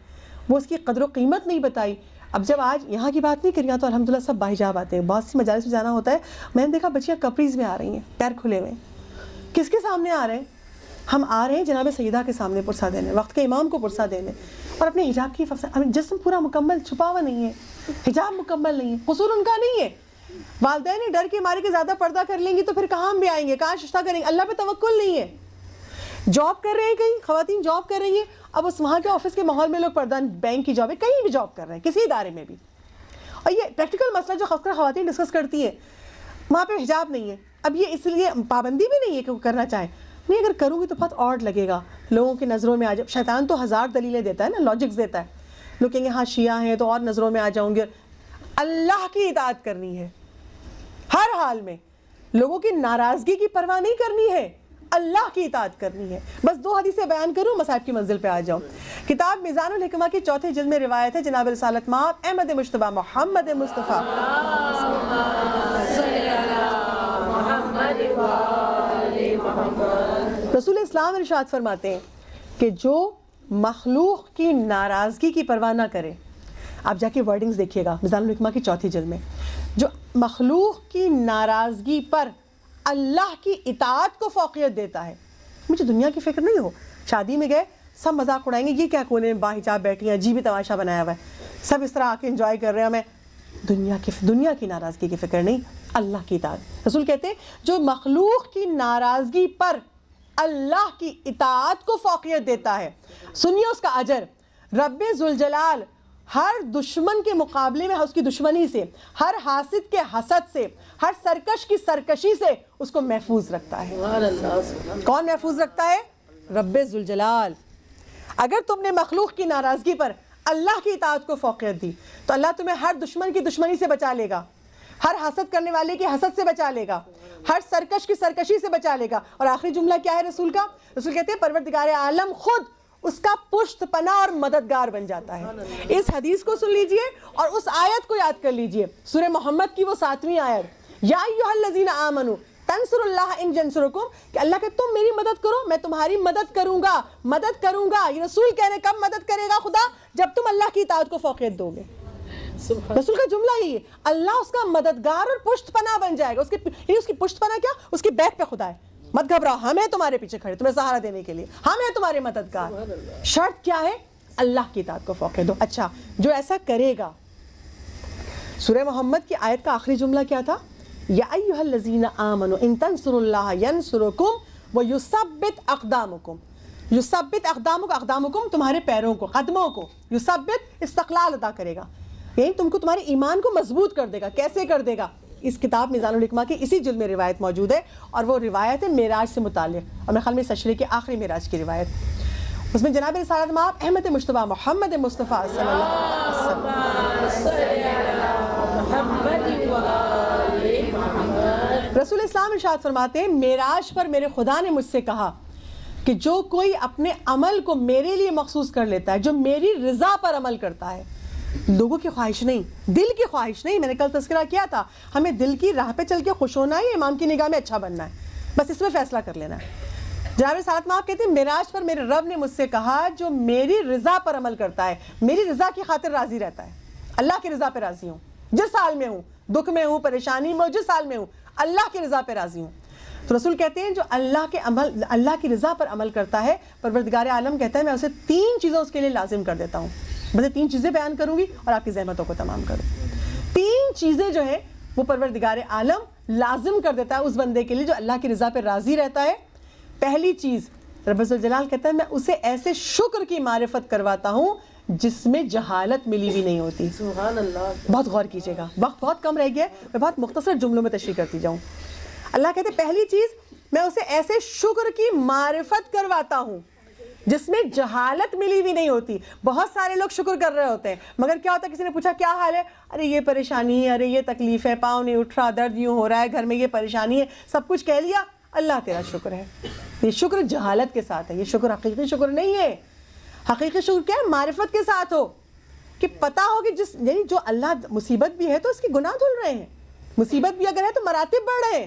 وہ اس کی قدر و قیمت نہیں بتائی۔ اب جب آج یہاں کی بات نہیں کری تو الحمدللہ سب باحجاب آتے ہیں، بہت سی مجالس میں جانا ہوتا ہے، میں نے دیکھا بچیاں کپریز میں آ رہی ہیں، پیر کھلے ہوئے، کس کے سامنے آ رہے ہیں؟ ہم آ رہے ہیں جناب سیدہ کے سامنے پرسہ دینے، وقت کے امام کو پرسہ دینے، اور اپنے حجاب کی جسم پورا مکمل چھپا ہوا نہیں ہے، حجاب مکمل نہیں ہے، قصور ان کا نہیں ہے، والدین ڈر کے مارے کے زیادہ پردہ کر لیں گی تو پھر کہاں ہم بھی آئیں گے، کہاں رشتہ کریں گے؟ اللہ پہ توکل نہیں ہے۔ جاب کر رہے ہیں، کہیں خواتین جاب کر رہی ہیں، اب اس وہاں کے آفس کے ماحول میں لوگ پردہ، بینک کی جاب ہے، کہیں بھی جاب کر رہے ہیں، کسی ادارے میں بھی، اور یہ پریکٹیکل مسئلہ جو خاص کر خواتین ڈسکس کرتی ہیں، وہاں پہ حجاب نہیں ہے۔ اب یہ اس لیے پابندی بھی نہیں ہے کہ وہ کرنا چاہیں، نہیں اگر کروں گی تو بہت آڈ لگے گا، لوگوں کی نظروں میں آ جائے، شیطان تو ہزار دلیلیں دیتا ہے نا، لاجکس دیتا ہے، لوگ کہیں گے ہاں شیعہ ہیں تو اور نظروں میں آ جاؤں گے۔ اللہ کی اطاعت کرنی ہے ہر حال میں، لوگوں کی ناراضگی کی پرواہ نہیں کرنی ہے، اللہ کی اطاعت کرنی ہے۔ بس 2 حدیثیں بیان کروں، مصائب کی منزل پہ آ جاؤں۔ کتاب میزان الحکمہ کی 4 جلد میں روایت ہے، جناب رسالت مآب احمد مجتبیٰ محمد مصطفیٰ رسول اسلام ارشاد فرماتے ہیں کہ جو مخلوق کی ناراضگی کی پرواہ نہ کرے، آپ جا کے ورڈنگز دیکھیے گا میزان الحکمہ کی 4 جلد میں، جو مخلوق کی ناراضگی پر اللہ کی اطاعت کو فوقیت دیتا ہے۔ مجھے دنیا کی فکر نہیں ہو، شادی میں گئے سب مذاق اڑائیں گے، یہ کیا کونے میں باحجاب بیٹھی ہیں، عجیب تماشا بنایا ہوا ہے، سب اس طرح آ کے انجوائے کر رہے ہیں، ہمیں دنیا کی ناراضگی کی فکر نہیں، اللہ کی اطاعت۔ رسول کہتے ہیں جو مخلوق کی ناراضگی پر اللہ کی اطاعت کو فوقیت دیتا ہے، سنیے اس کا اجر، رب ذوالجلال ہر دشمن کے مقابلے میں اس کی دشمنی سے، ہر حاسد کے حسد سے، ہر سرکش کی سرکشی سے اس کو محفوظ رکھتا ہے۔ کون محفوظ رکھتا ہے؟ رب ذوالجلال۔ اگر تم نے مخلوق کی ناراضگی پر اللہ کی اطاعت کو فوقیت دی تو اللہ تمہیں ہر دشمن کی دشمنی سے بچا لے گا، ہر حسد کرنے والے کی حسد سے بچا لے گا، ہر سرکش کی سرکشی سے بچا لے گا۔ اور آخری جملہ کیا ہے رسول کا؟ رسول کہتے ہیں پروردگار عالم خود اس کا پشت پناہ اور مددگار بن جاتا ہے۔ اس حدیث کو سن لیجئے اور اس آیت کو یاد کر لیجئے، سورہ محمد کی وہ 7ویں آیت، یا ایھا الذین آمنوا تنصر اللہ ان ینصرکم کہ اللہ کہ تم میری مدد کرو میں تمہاری مدد کروں گا. یہ رسول کہہ رہے کب مدد کرے گا خدا؟ جب تم اللہ کی اطاعت کو فوقیت دو گے. رسول کا جملہ ہی ہے اللہ اس کا مددگار اور پشت پناہ بن جائے گا. اس کی پشت پناہ کیا؟ اس کی بیک پہ خدا ہے. مت گھبراؤ ہم ہیں تمہارے پیچھے کھڑے تمہیں سہارا دینے کے لیے, ہم ہیں تمہارے مددگار. شرط کیا ہے؟ اللہ کی اطاعت کو فوقیت دو. اچھا جو ایسا کرے گا, سورہ محمد کی آیت کا آخری جملہ کیا تھا؟ یا ایھا الذین آمنوا ان تنصروا اللہ ینصرکم ویثبت اقدامکم. یثبت اقدامکم تمہارے پیروں کو, قدموں کو. یثبت استقلال ادا کرے گا, یعنی تم کو تمہارے ایمان کو مضبوط کر دے گا. کیسے کر دے گا؟ اس کتاب میزان الحکمہ کی اسی جلد میں روایت موجود ہے, اور وہ روایت ہے معراج سے متعلق, اور میرے خیال میں تشریح کے آخری معراج کی روایت. اس میں جناب رسالت مآب احمد مجتبیٰ محمد مصطفیٰ صلی اللہ علیہ وسلم رسول اسلام ارشاد فرماتے ہیں معراج پر میرے خدا نے مجھ سے کہا کہ جو کوئی اپنے عمل کو میرے لیے مخصوص کر لیتا ہے, جو میری رضا پر عمل کرتا ہے, لوگوں کی خواہش نہیں, دل کی خواہش نہیں. میں نے کل تذکرہ کیا تھا ہمیں دل کی راہ پہ چل کے خوش ہونا ہے, امام کی نگاہ میں اچھا بننا ہے, بس اس میں فیصلہ کر لینا ہے. جناب رسالت مآب کہتے ہیں معراج پر میرے رب نے مجھ سے کہا جو میری رضا پر عمل کرتا ہے, میری رضا کی خاطر راضی رہتا ہے, اللہ کی رضا پہ راضی ہوں, جس حال میں ہوں, دکھ میں ہوں, پریشانی میں ہوں, جس حال میں ہوں, اللہ کی رضا پہ راضی ہوں. تو رسول کہتے ہیں جو اللہ کی رضا پر عمل کرتا ہے, پروردگار عالم کہتا ہے میں اسے 3 چیزیں اس کے لیے لازم کر دیتا ہوں. میں 3 چیزیں بیان کروں گی اور آپ کی زحمتوں کو تمام کروں. 3 چیزیں جو ہیں وہ پروردگار عالم لازم کر دیتا ہے اس بندے کے لیے جو اللہ کی رضا پہ راضی رہتا ہے. پہلی چیز رب ذوالجلال کہتا ہے میں اسے ایسے شکر کی معرفت کرواتا ہوں جس میں جہالت ملی ہوئی نہیں ہوتی. سبحان اللہ. بہت غور کیجیے گا, وقت بہت کم رہ گیا ہے, میں بہت مختصر جملوں میں تشریح کرتی جاؤں. اللہ کہتے ہیں پہلی چیز میں اسے ایسے شکر کی معرفت کرواتا ہوں جس میں جہالت ملی ہوئی نہیں ہوتی. بہت سارے لوگ شکر کر رہے ہوتے ہیں مگر کیا ہوتا ہے, کسی نے پوچھا کیا حال ہے, ارے یہ پریشانی ہے, ارے یہ تکلیف ہے, پاؤں نہیں اٹھ رہا, درد یوں ہو رہا ہے, گھر میں یہ پریشانی ہے, سب کچھ کہہ لیا, اللہ تیرا شکر ہے. یہ شکر جہالت کے ساتھ ہے, یہ شکر حقیقی شکر نہیں ہے. حقیقی شکر کیا ہے؟ معرفت کے ساتھ ہو کہ پتہ ہو کہ یعنی جو اللہ مصیبت بھی ہے تو اس کی گناہ دھل رہے ہیں, مصیبت بھی اگر ہے تو مراتب بڑھ رہے ہیں.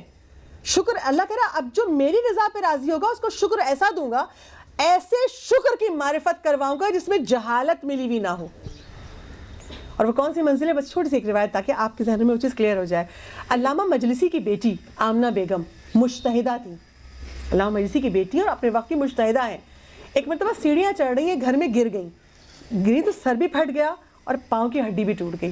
شکر اللہ کہہ رہا اب جو میری رضا پہ راضی ہوگا اس کو شکر ایسا دوں گا, ایسے شکر کی معرفت کرواؤں گا جس میں جہالت ملی ہوئی نہ ہو. اور وہ کون سی منزل ہے؟ بس چھوٹی سی ایک روایت تاکہ آپ کے ذہن میں وہ چیز کلیئر ہو جائے. علامہ مجلسی کی بیٹی آمنہ بیگم مجتہدہ تھی. علامہ مجلسی کی بیٹی اور اپنے وقت کی مجتہدہ ہیں. ایک مرتبہ سیڑھیاں چڑھ رہی ہیں, گھر میں گر گئی تو سر بھی پھٹ گیا اور پاؤں کی ہڈی بھی ٹوٹ گئی.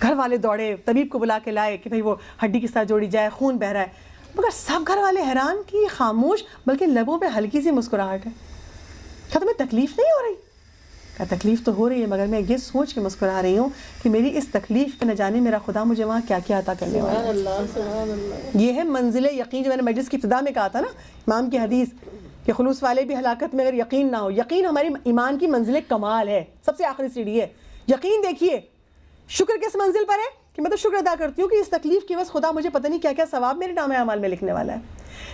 گھر والے دوڑے, طبیب کو بلا کے لائے کہ بھئی وہ ہڈی کس طرح جوڑی جائے, خون بہہ رہا ہے. مگر سب گھر والے حیران کہ خاموش, بلکہ لبوں پہ ہلکی سی مسکراہٹ ہے. کہا تمہیں تکلیف نہیں ہو رہی؟ کہا تکلیف تو ہو رہی ہے مگر میں یہ سوچ کے مسکرا رہی ہوں کہ میری اس تکلیف پہ نہ جانے میرا خدا مجھے وہاں کیا کیا عطا کرنے والا ہے. یہ ہے منزل یقین جو میں نے مجلس کی ابتدا میں کہا تھا نا, امام کی حدیث کہ خلوص والے بھی ہلاکت میں اگر یقین نہ ہو. یقین ہماری ایمان کی منزل کمال ہے, سب سے آخری سیڑھی ہے. یقین دیکھیے شکر کس منزل پر ہے کہ میں تو شکر ادا کرتی ہوں کہ اس تکلیف کی بس خدا مجھے پتہ نہیں کیا کیا ثواب میرے نامہ اعمال میں لکھنے والا ہے.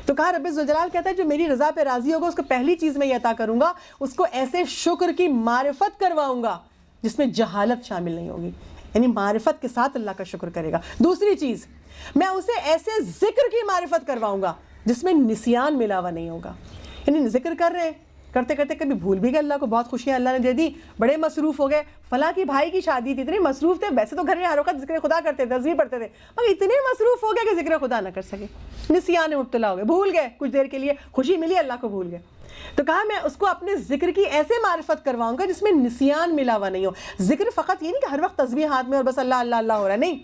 تو کہا رب ذوالجلال کہتا ہے جو میری رضا پہ راضی ہوگا اس کو پہلی چیز میں یہ عطا کروں گا, اس کو ایسے شکر کی معرفت کرواؤں گا جس میں جہالت شامل نہیں ہوگی, یعنی معرفت کے ساتھ اللہ کا شکر کرے گا. دوسری چیز میں اسے ایسے ذکر کی معرفت کرواؤں گا جس میں نسیان ملا ہوا نہیں ہوگا. یعنی ذکر کر رہے ہیں, کرتے کرتے کبھی بھول بھی گئے, اللہ کو بہت خوشیاں اللہ نے دے دی, بڑے مصروف ہو گئے, فلاں کی بھائی کی شادی تھی, اتنے مصروف تھے, ویسے تو گھر میں ہر وقت ذکر خدا کرتے تھے, تسبیح پڑھتے تھے, مگر اتنے مصروف ہو گئے کہ ذکر خدا نہ کر سکے, نسیان میں مبتلا ہو گئے, بھول گئے. کچھ دیر کے لیے خوشی ملی, اللہ کو بھول گئے. تو کہا میں اس کو اپنے ذکر کی ایسے معرفت کرواؤں گا جس میں نسیان ملا ہوا نہیں ہو. ذکر فقط یہ نہیں کہ ہر وقت تسبیح ہاتھ میں اور بس اللہ اللہ اللہ ہو رہا ہے, نہیں.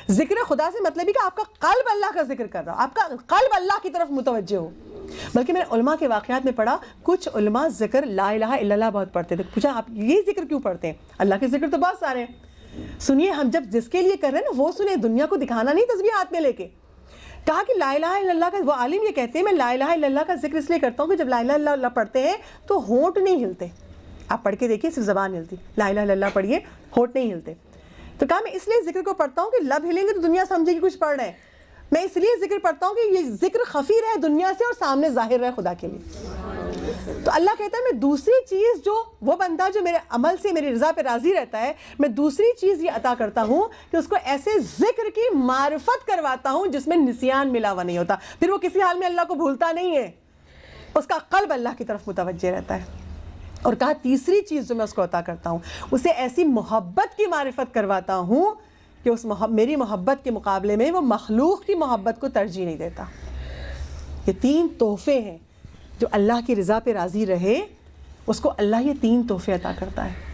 ذکر خدا سے مطلب ہی کہ آپ کا قلب اللہ کا ذکر کر رہا ہو, آپ کا قلب اللہ کی طرف متوجہ ہو. بلکہ میں نے علماء کے واقعات میں پڑھا, کچھ علماء ذکر لا الہ الا اللہ بہت پڑھتے تھے. پوچھا آپ یہ ذکر کیوں پڑھتے ہیں؟ اللہ کے ذکر تو بہت سارے ہیں. سنیے, ہم جب جس کے لیے کر رہے ہیں نا وہ سنیں, دنیا کو دکھانا نہیں تسبیح ہاتھ میں لے کے. کہا کہ لا الہ الا اللہ کا, وہ عالم یہ کہتے ہیں میں لا الہ الا اللہ کا ذکر اس لیے کرتا ہوں کہ جب لا الہ الا اللہ پڑھتے ہیں تو ہونٹ نہیں ہلتے. آپ پڑھ کے دیکھیے, صرف زبان ہلتی, لا الہ الا اللہ پڑھیے, ہونٹ نہیں ہلتے. تو کہا میں اس لیے ذکر کو پڑھتا ہوں کہ لب ہلیں گے تو دنیا سمجھے کہ کچھ پڑھ رہے ہیں. میں اس لیے ذکر پڑھتا ہوں کہ یہ ذکر خفی رہے دنیا سے اور سامنے ظاہر رہے خدا کے لیے. تو اللہ کہتا ہے میں دوسری چیز جو وہ بندہ جو میرے عمل سے میری رضا پہ راضی رہتا ہے، میں دوسری چیز یہ عطا کرتا ہوں کہ اس کو ایسے ذکر کی معرفت کرواتا ہوں جس میں نسیان ملا ہوا نہیں ہوتا، پھر وہ کسی حال میں اللہ کو بھولتا نہیں ہے، اس کا قلب اللہ کی طرف متوجہ رہتا ہے۔ اور کہا تیسری چیز جو میں اس کو عطا کرتا ہوں، اسے ایسی محبت کی معرفت کرواتا ہوں کہ اس میری محبت کے مقابلے میں وہ مخلوق کی محبت کو ترجیح نہیں دیتا۔ یہ 3 تحفے ہیں، جو اللہ کی رضا پہ راضی رہے اس کو اللہ یہ 3 تحفے عطا کرتا ہے۔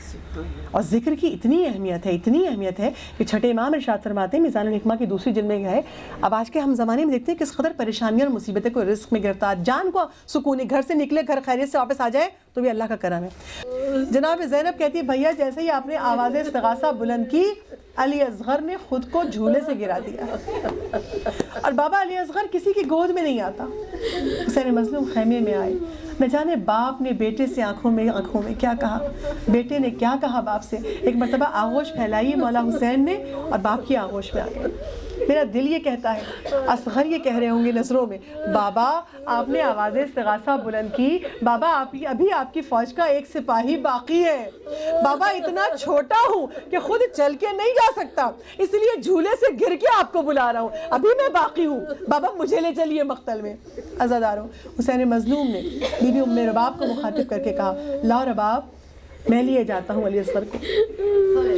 اور ذکر کی اتنی اہمیت ہے کہ چھٹے امام ارشاد فرماتے ہیں میزان الحکمہ کی دوسری جلد میں گئے، اب آج کے ہم زمانے میں دیکھتے ہیں کس قدر پریشانیاں اور مصیبتیں، کوئی رزق میں گرفتار، جان کو سکون، گھر سے نکلے گھر خیریت سے واپس آ جائے تو بھی اللہ کا کرم ہے۔ جناب زینب کہتی ہے بھیا جیسے ہی آپ نے آواز استغاثہ بلند کی، علی اصغر نے خود کو جھولے سے گرا دیا، اور بابا علی اصغر کسی کی گود میں نہیں آتا۔ حسین مظلوم خیمے میں آئے، نہ جانے باپ نے بیٹے سے آنکھوں میں کیا کہا، بیٹے نے کیا کہا باپ سے۔ ایک مرتبہ آغوش پھیلائی مولا حسین نے اور باپ کی آغوش میں آ گئے۔ میرا دل یہ کہتا ہے، اصغر یہ کہہ رہے ہوں گے نظروں میں، بابا آپ نے آواز استغاثہ بلند کی، بابا ابھی آپ کی فوج کا ایک سپاہی باقی ہے، بابا اتنا چھوٹا ہوں کہ خود چل کے نہیں جا سکتا، اس لیے جھولے سے گر کے آپ کو بلا رہا ہوں، ابھی میں باقی ہوں، بابا مجھے لے چلیے مقتل میں۔ عزاداروں، حسین مظلوم نے بی بی ام رباب کو مخاطب کر کے کہا، لا رباب میں لیے جاتا ہوں علی اصغر کو،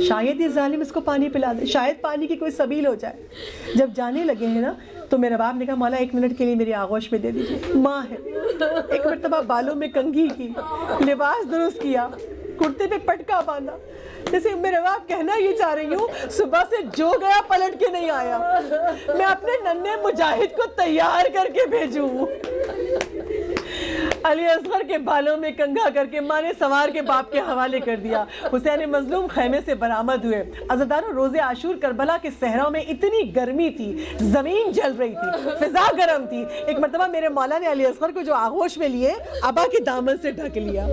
شاید یہ ظالم اس کو پانی پلا دے، شاید پانی کی کوئی سبیل ہو جائے۔ جب جانے لگے ہیں نا تو میرے باپ نے کہا مولا 1 منٹ کے لیے میری آغوش میں دے دیجیے، ماں ہے۔ ایک مرتبہ بالوں میں کنگھی کی، لباس درست کیا، کرتے پہ پٹکا باندھا، جیسے میرے باپ کہنا یہ چاہ رہی ہوں صبح سے جو گیا پلٹ کے نہیں آیا، میں اپنے ننھے مجاہد کو تیار کر کے بھیجوں۔ علی اصغر کے بالوں میں کنگھا کر کے ماں نے سوار کے باپ کے حوالے کر دیا۔ حسین مظلوم خیمے سے برآمد ہوئے۔ عزاداروں، روز عاشور کربلا کے صحرا میں اتنی گرمی تھی، زمین جل رہی تھی، فضا گرم تھی۔ ایک مرتبہ میرے مولا نے علی اصغر کو جو آغوش میں لیے ابا کے دامن سے ڈھک لیا،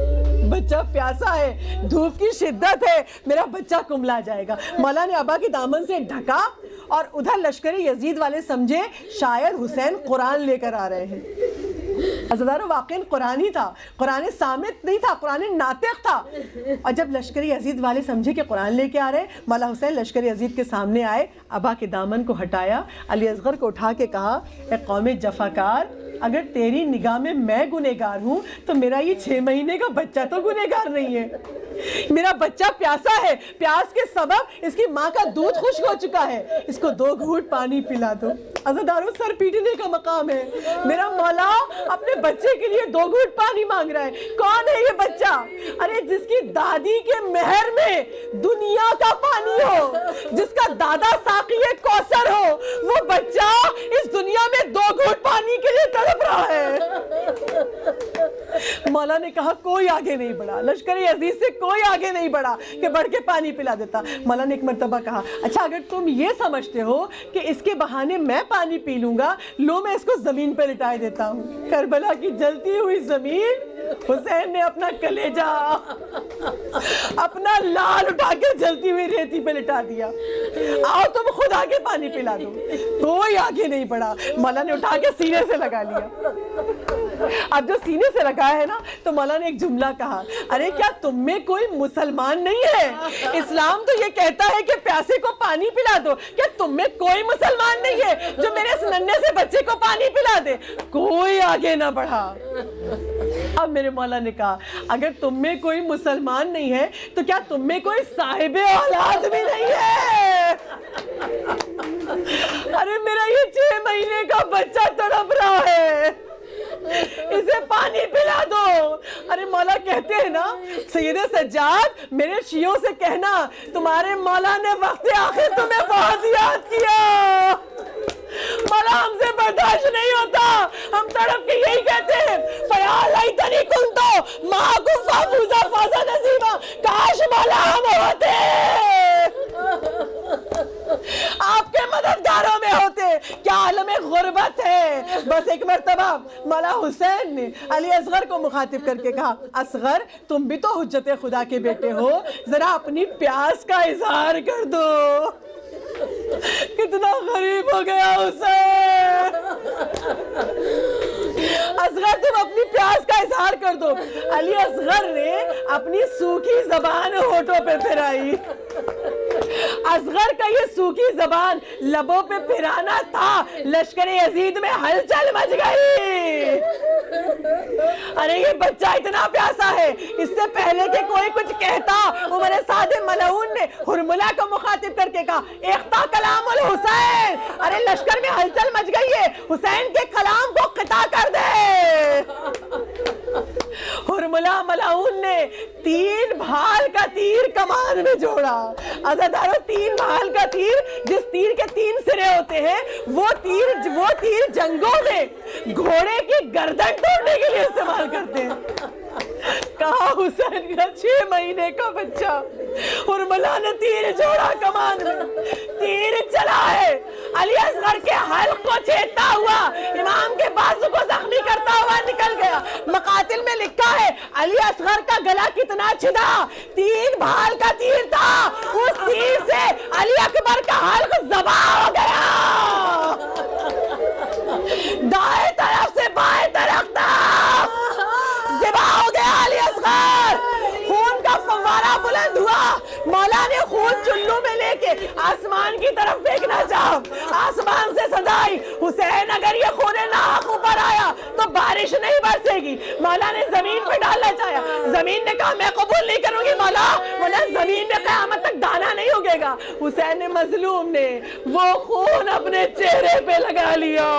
بچہ پیاسا ہے، دھوپ کی شدت ہے، میرا بچہ کملا جائے گا۔ مولا نے ابا کے دامن سے ڈھکا اور ادھر لشکر یزید والے سمجھے شاید حسین قرآن لے کر آ رہے ہیں۔ عزاداروں، واقعاً قرآن ہی تھا، قرآن سامت نہیں تھا، قرآن ناطق تھا۔ اور جب لشکر یزید والے سمجھے کہ قرآن لے کے آ رہے، مولا حسین لشکر یزید کے سامنے آئے، ابا کے دامن کو ہٹایا، علی اصغر کو اٹھا کے کہا، اے قوم جفاکار، اگر تیری نگاہ میں گنہگار ہوں تو میرا یہ 6 مہینے کا بچہ تو گنہگار نہیں ہے، میرا بچہ پیاسا ہے، پیاس کے سبب اس کی ماں کا دودھ خشک ہو چکا ہے، اس کو 2 گھونٹ پانی پلا دو۔ عزاداروں، سر پیٹنے کا مقام ہے، میرا مولا اپنے بچے کے لیے 2 گھونٹ پانی مانگ رہا ہے۔ کون ہے یہ بچہ؟ ارے جس کی دادی کے مہر میں دنیا کا پانی ہو، جس کا دادا ساقی کوثر ہو، وہ بچہ اس دنیا میں 2 گھونٹ پانی کے لیے تڑپ رہا ہے۔ مولا نے کہا کوئی آگے نہیں بڑھا، لشکر عزیز سے کوئی آگے نہیں بڑھا کہ بڑھ کے پانی پلا دیتا۔ مولا نے ایک مرتبہ کہا، اچھا اگر تم یہ سمجھتے ہو کہ اس کے بہانے میں پانی پی لوں گا، لو میں اس کو زمین پہ لٹائے دیتا ہوں۔ کربلا کی جلتی ہوئی زمین، حسین نے اپنا کلیجہ، اپنا لال اٹھا کے جلتی ہوئی ریتی پہ لٹا دیا۔ آؤ تم خود آگے پانی پلا دو۔ کوئی آگے نہیں بڑھا، مولا نے اٹھا کے سینے سے لگا لیا۔ اب جو سینے سے لگا ہے نا تو مولا نے ایک جملہ کہا، ارے کیا تم میں کوئی مسلمان نہیں ہے؟ اسلام تو یہ کہتا ہے کہ پیاسے کو پانی پلا دو، کیا تم میں کوئی مسلمان نہیں ہے جو میرے اس ننھے سے بچے کو پانی پلا دے؟ کوئی آگے نہ بڑھا۔ اب میرے مولا نے کہا، اگر تم میں کوئی مسلمان نہیں ہے تو کیا تم میں کوئی صاحب اولاد بھی نہیں ہے؟ ارے میرا یہ 6 مہینے کا بچہ تڑپ رہا ہے، اسے پانی پلا دو۔ ارے مولا کہتے ہیں نا، سید سجاد میرے شیعوں سے کہنا تمہارے مولا نے وقت آخر تمہیں بہت یاد کیا، مولا ہم سے برداشت نہیں ہوتا، ہم تڑپ کے یہی کہتے ہیں، فیا لیتنی کنتو معکم فافوزا فوزا نصیبا، کاش مولا ہم ہوتے، آپ کے مددگاروں میں ہوتے، کیا عالم غربت ہے۔ بس ایک مرتبہ مولا حسین نے علی اصغر کو مخاطب کر کے کہا، اصغر تم بھی تو حجت خدا کے بیٹے ہو، ذرا اپنی پیاس کا اظہار کر دو۔ کتنا غریب ہو گیا حسین، اصغر تم اپنی پیاس کا اظہار کر دو. علی اصغر نے اپنی سوکھی زبان ہونٹوں پہ پھرائی. اصغر کا یہ سوکھی زبان لبوں پہ پھرانا تھا. لشکر یزید میں ہلچل مچ گئی. ارے یہ بچہ اتنا پیاسا ہے. اس سے پہلے کہ کوئی کچھ کہتا عمر سعد ملعون نے ہرملہ کو مخاطب کر کے کہا اخطا کلام الحسین. ارے لشکر میں ہلچل مچ گئی ہے, حسین کے کلام کو قطع کر دے. ہرملہ ملعون نے 3 بھال کا تیر کمان میں جوڑا. عزادارو 3 بھال کا تیر, جس تیر کے 3 سرے ہوتے ہیں, وہ تیر جنگوں میں گھوڑے کی گردن توڑنے کے لیے استعمال کرتے ہیں. کہا حسین کا 6 مہینے کا بچہ. ہرملہ نے تیر جوڑا کمان میں, تیر چلا ہے. علی اصغر کے حلق کو چھیدتا ہوا امام کے بازو کو زخمی کرتا ہوا نکل گیا. مقاتل میں لکھا ہے علی اصغر کا گلا کتنا چھدا, 3 بھال کا تیر تھا. اس تیر سے علی اکبر کا حلق ذبح ہو گیا. دائیں طرف سے بائیں طرف تک ذبح ہو گیا علی اصغر. خون کا فوارہ بلند ہوا. مولا نے خون چلو میں لے کے آسمان کی طرف پھینکنا چاہا. آسمان سے صدا آئی, حسین اگر یہ خون ناحق اوپر آیا تو بارش نہیں برسے گی. مولا نے زمین پہ ڈالنا چاہا. زمین نے کہا میں قبول نہیں کروں گی مولا. مولا زمین میں قیامت تک دانا نہیں اگے گا. حسین نے مظلوم نے وہ خون اپنے چہرے پہ لگا لیا.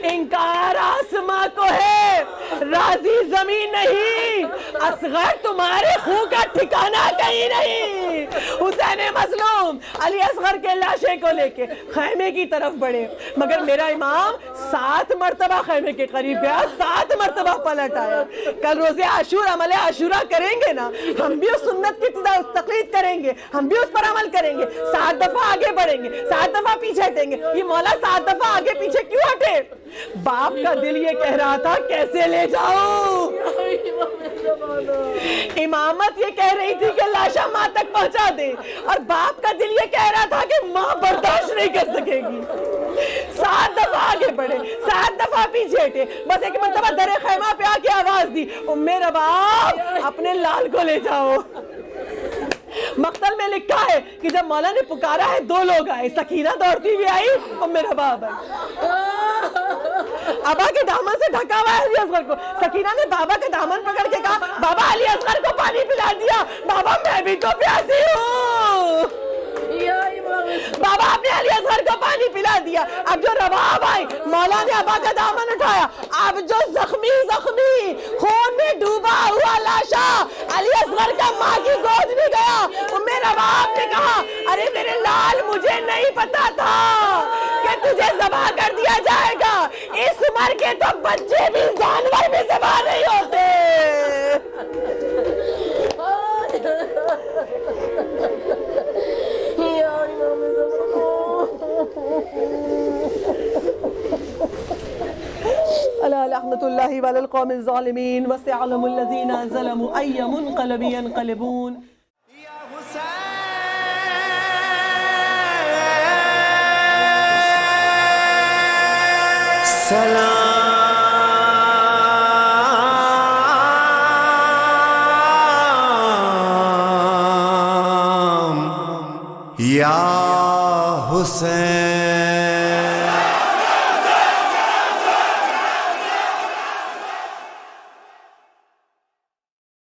انکار آسماں کو ہے, راضی زمین نہیں. اصغر تمہارے خون کا ٹھکانہ کہیں نہیں. حسین مظلوم علی اصغر کے لاشے کو لے کے خیمے کی طرف بڑھے, مگر میرا امام 7 مرتبہ خیمے کے قریب گیا, 7 مرتبہ پلٹ آیا. کل روزے عاشورہ عمل عاشورہ کریں گے نا, ہم بھی اس سنت کی تقلید کریں گے, ہم بھی اس پر عمل کریں گے. 7 دفعہ آگے بڑھیں گے, 7 دفعہ پیچھے ہٹیں گے. یہ مولا 7 دفعہ آگے پیچھے کیوں ہٹے؟ باپ کا دل یہ کہہ رہا تھا کیسے لے جاؤں. امامت یہ کہہ رہی تھی کہ لاشا ماں تک پہنچا دے, اور باپ کا دل یہ کہہ رہا تھا کہ ماں برداشت نہیں کر سکے گی. 7 دفعہ آگے بڑھے, 7 دفعہ پیچھے ہٹے. بس ایک مرتبہ در خیمہ پہ آ کے آواز دی, میرا باپ اپنے لال کو لے جاؤ. مقتل میں لکھا ہے کہ جب مولا نے پکارا ہے 2 لوگ آئے. سکینہ دوڑتی ہوئی آئی اور میرا باپ آئی. ابا کے دامن سے ڈھکا ہوا ہے علی اصغر کو. سکینہ نے بابا کا دامن پکڑ کے کہا بابا علی اصغر کو پانی پلا دیا. بابا میں بھی تو پیاسی ہوں. بابا آپ نے علی اصغر کو پانی پلا دیا. اب جو رواب آئی, مولا نے ابا کا دامن اٹھایا. اب جو زخمی خون میں ڈوبا ہوا لاشا علی اصغر کا ماں کی گود میں گیا. میرا باپ نے کہا ارے میرے لال, مجھے نہیں پتا تھا کہ تجھے ذبح کر دیا جائے گا. اس عمر کے تو بچے بھی جانور بھی ذبح نہیں ہوتے. الا لعنۃ اللہ علی القوم الظالمین وسيعلم الذین ظلموا ای منقلب ینقلبون. سلام یا حسین.